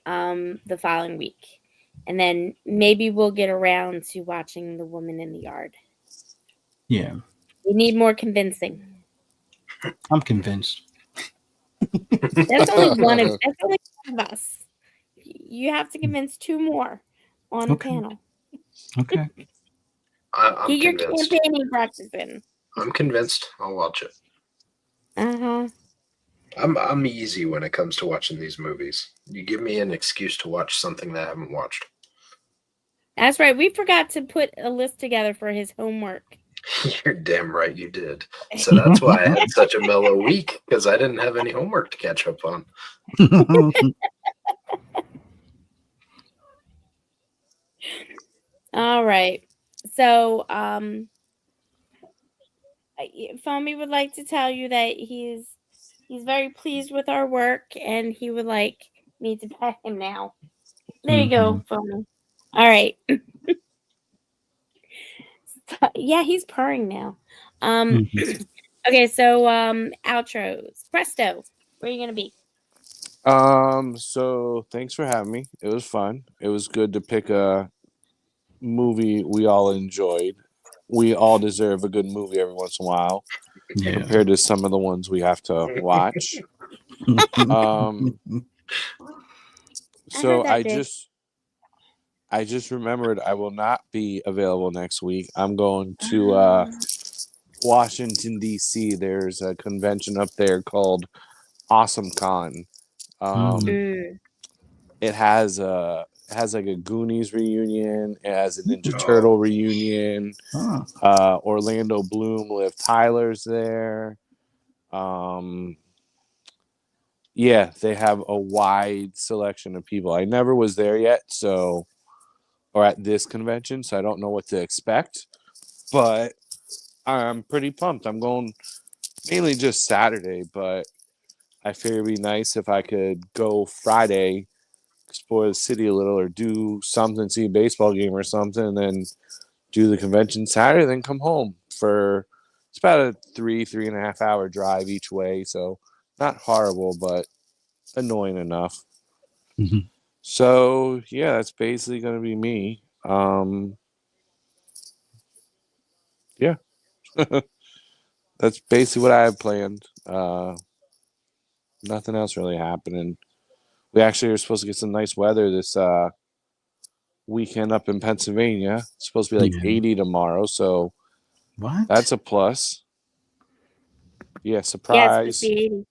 The following week. And then maybe we'll get around to watching The Woman in the Yard. Yeah, We need more convincing. I'm convinced. That's only one of us. You have to convince 2 more on the panel. Okay. I'm Get your convinced. campaigning practice in. I'm convinced. I'll watch it. Uh-huh. I'm easy when it comes to watching these movies. You give me an excuse to watch something that I haven't watched. That's right. We forgot to put a list together for his homework. You're damn right you did. So that's why I had such a mellow week, because I didn't have any homework to catch up on. All right. So, Foamy would like to tell you that he's very pleased with our work, and he would like me to pet him now. There you go, Foamy. All right. Yeah, he's purring now. Okay, so outros. Presto, where are you gonna be? So thanks for having me. It was fun. It was good to pick a movie we all enjoyed. We all deserve a good movie every once in a while, compared to some of the ones we have to watch. So I just remembered I will not be available next week. I'm going to Washington D.C. There's a convention up there called Awesome Con. It has like a Goonies reunion. It has a Ninja Turtle reunion. Orlando Bloom, Liv Tyler's there. Yeah, they have a wide selection of people. I never was there yet, or at this convention, so I don't know what to expect. But I'm pretty pumped. I'm going mainly just Saturday, but I figured it'd be nice if I could go Friday, explore the city a little, or do something, see a baseball game or something, and then do the convention Saturday, then come home for it's about a 3.5 hour drive each way. So not horrible, but annoying enough. Mhm. So yeah, that's basically going to be me. Yeah, that's basically what I have planned. Nothing else really happening. We actually are supposed to get some nice weather this weekend up in Pennsylvania. It's supposed to be like Yeah. 80 tomorrow, so What? that's a plus. Yeah, Yeah, it's surprise. 50.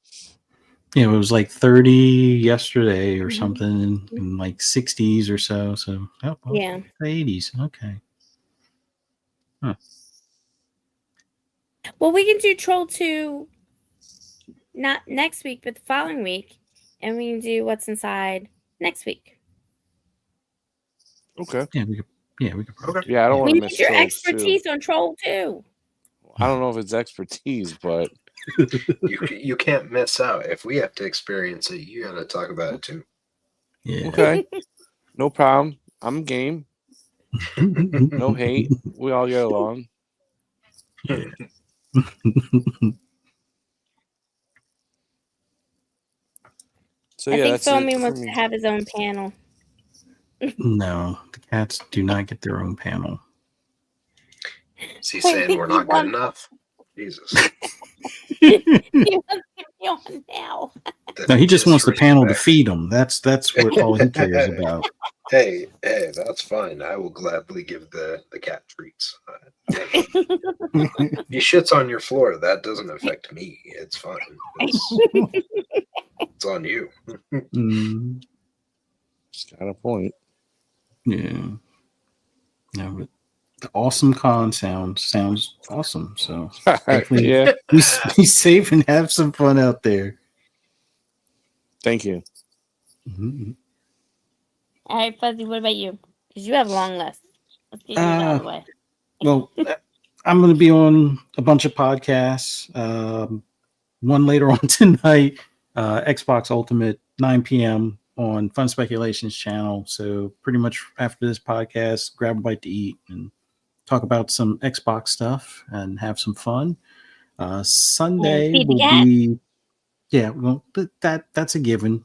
Yeah, it was like 30 yesterday or Mhm. something, in like 60s or so. So, oh, well, Yeah. the 80s. Okay. Well, we can do Troll 2 not next week, but the following week. And we can do What's Inside next week. Okay. Yeah, we could probably Okay. do Yeah, I don't that. want We to need miss your Trolls 2. expertise on Troll 2. I don't know if it's expertise, but You can't miss out. If we have to experience it, you got to talk about it too. Yeah. okay. No problem. I'm game. No hate. We all get along. Yeah. So I yeah, think that's it Filmy for wants to me. have his own panel. No, the cats do not get their own panel. Is he I saying think we're he not good wants- enough? Jesus. He wants to be on now. No, he just wants the panel to disrespect. feed him. That's what all he cares about. Hey, that's fine. I will gladly give the cat treats. Hey, he shits on your floor. That doesn't affect me. It's fine. It's on you. Mm, Just got a point. yeah. No, but the awesome con sounds awesome. So hopefully Yeah. be safe and have some fun out there. Thank you. Mhm. All right, Fuzzy, what about you? Because you have a long list. Let's get yours out of the way. Well, I'm going to be on a bunch of podcasts. One later on tonight, Xbox Ultimate, 9 p.m. on Fun Speculations channel. So pretty much after this podcast, grab a bite to eat and talk about some Xbox stuff and have some fun. Sunday feed the will cat. be, yeah, well, that's a given.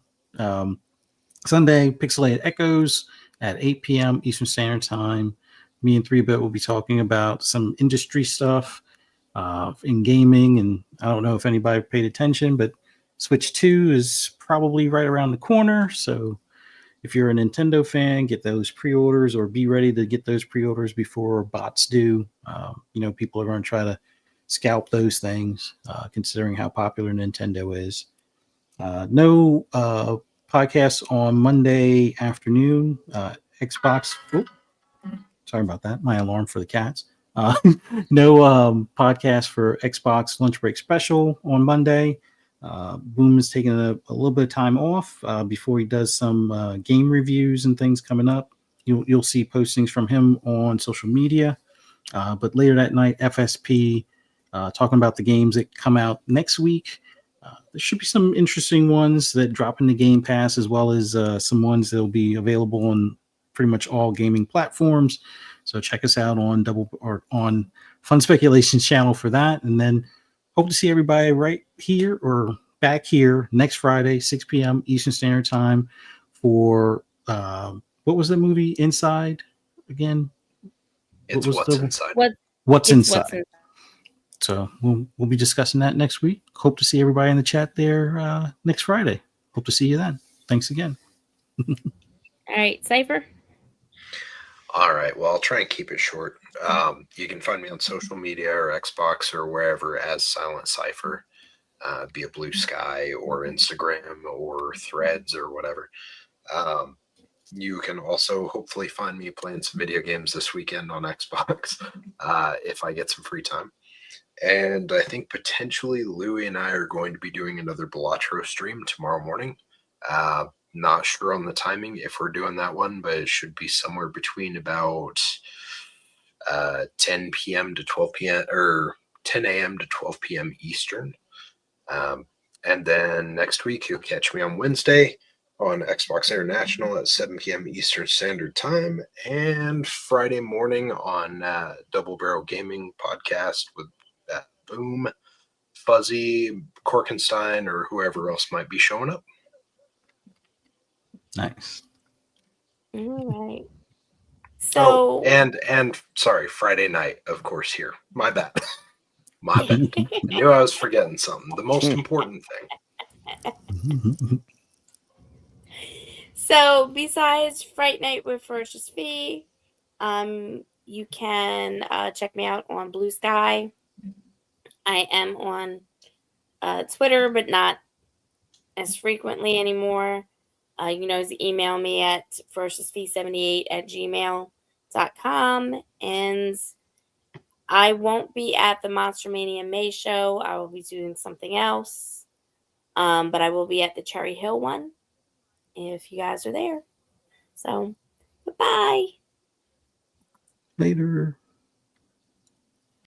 Sunday, Pixelated Echoes at 8 p.m. Eastern Standard Time. Me and 3-Bit will be talking about some industry stuff in gaming. And I don't know if anybody paid attention, but Switch 2 is probably right around the corner. So if you're a Nintendo fan, get those pre-orders or be ready to get those pre-orders before bots do. People are going to try to scalp those things, considering how popular Nintendo is. No podcast on Monday afternoon. Xbox. Oh, sorry about that. My alarm for the cats. No podcast for Xbox Lunch Break Special on Monday. Boom is taking a little bit of time off before he does some game reviews and things coming up. You'll see postings from him on social media. But later that night, FSP talking about the games that come out next week. There should be some interesting ones that drop in the Game Pass, as well as some ones that will be available on pretty much all gaming platforms. So check us out on on Fun Speculations channel for that, and then hope to see everybody right here or back here next Friday, 6 p.m. Eastern Standard Time for what was the movie Inside again? It's What was what's the inside. What's It's Inside? what's inside. So we'll be discussing that next week. Hope to see everybody in the chat there next Friday. Hope to see you then. Thanks again. All right, Cypher. All right. Well, I'll try and keep it short. You can find me on social media or Xbox or wherever as Silent Cipher, be it Blue Sky or Instagram or Threads or whatever. You can also hopefully find me playing some video games this weekend on Xbox if I get some free time. And I think potentially Louie and I are going to be doing another Balatro stream tomorrow morning. Not sure on the timing if we're doing that one, but it should be somewhere between about 10 p.m. to 12 p.m. or 10 a.m. to 12 p.m. Eastern. And then next week, you'll catch me on Wednesday on Xbox International at 7 p.m. Eastern Standard Time, and Friday morning on Double Barrel Gaming Podcast with Boom, Fuzzy, Korkenstein, or whoever else might be showing up. Nice. All right. Oh, So, and sorry, Friday night, of course. Here, my bad. My bad. I knew I was forgetting something. The most important thing. so besides Fright Night with Ferocious Fee, you can check me out on Blue Sky. I am on Twitter, but not as frequently anymore. You can always email me at ferociousfee78@gmail.com. And I won't be at the Monster Mania May show. I will be doing something else. But I will be at the Cherry Hill one if you guys are there. So, goodbye. Later.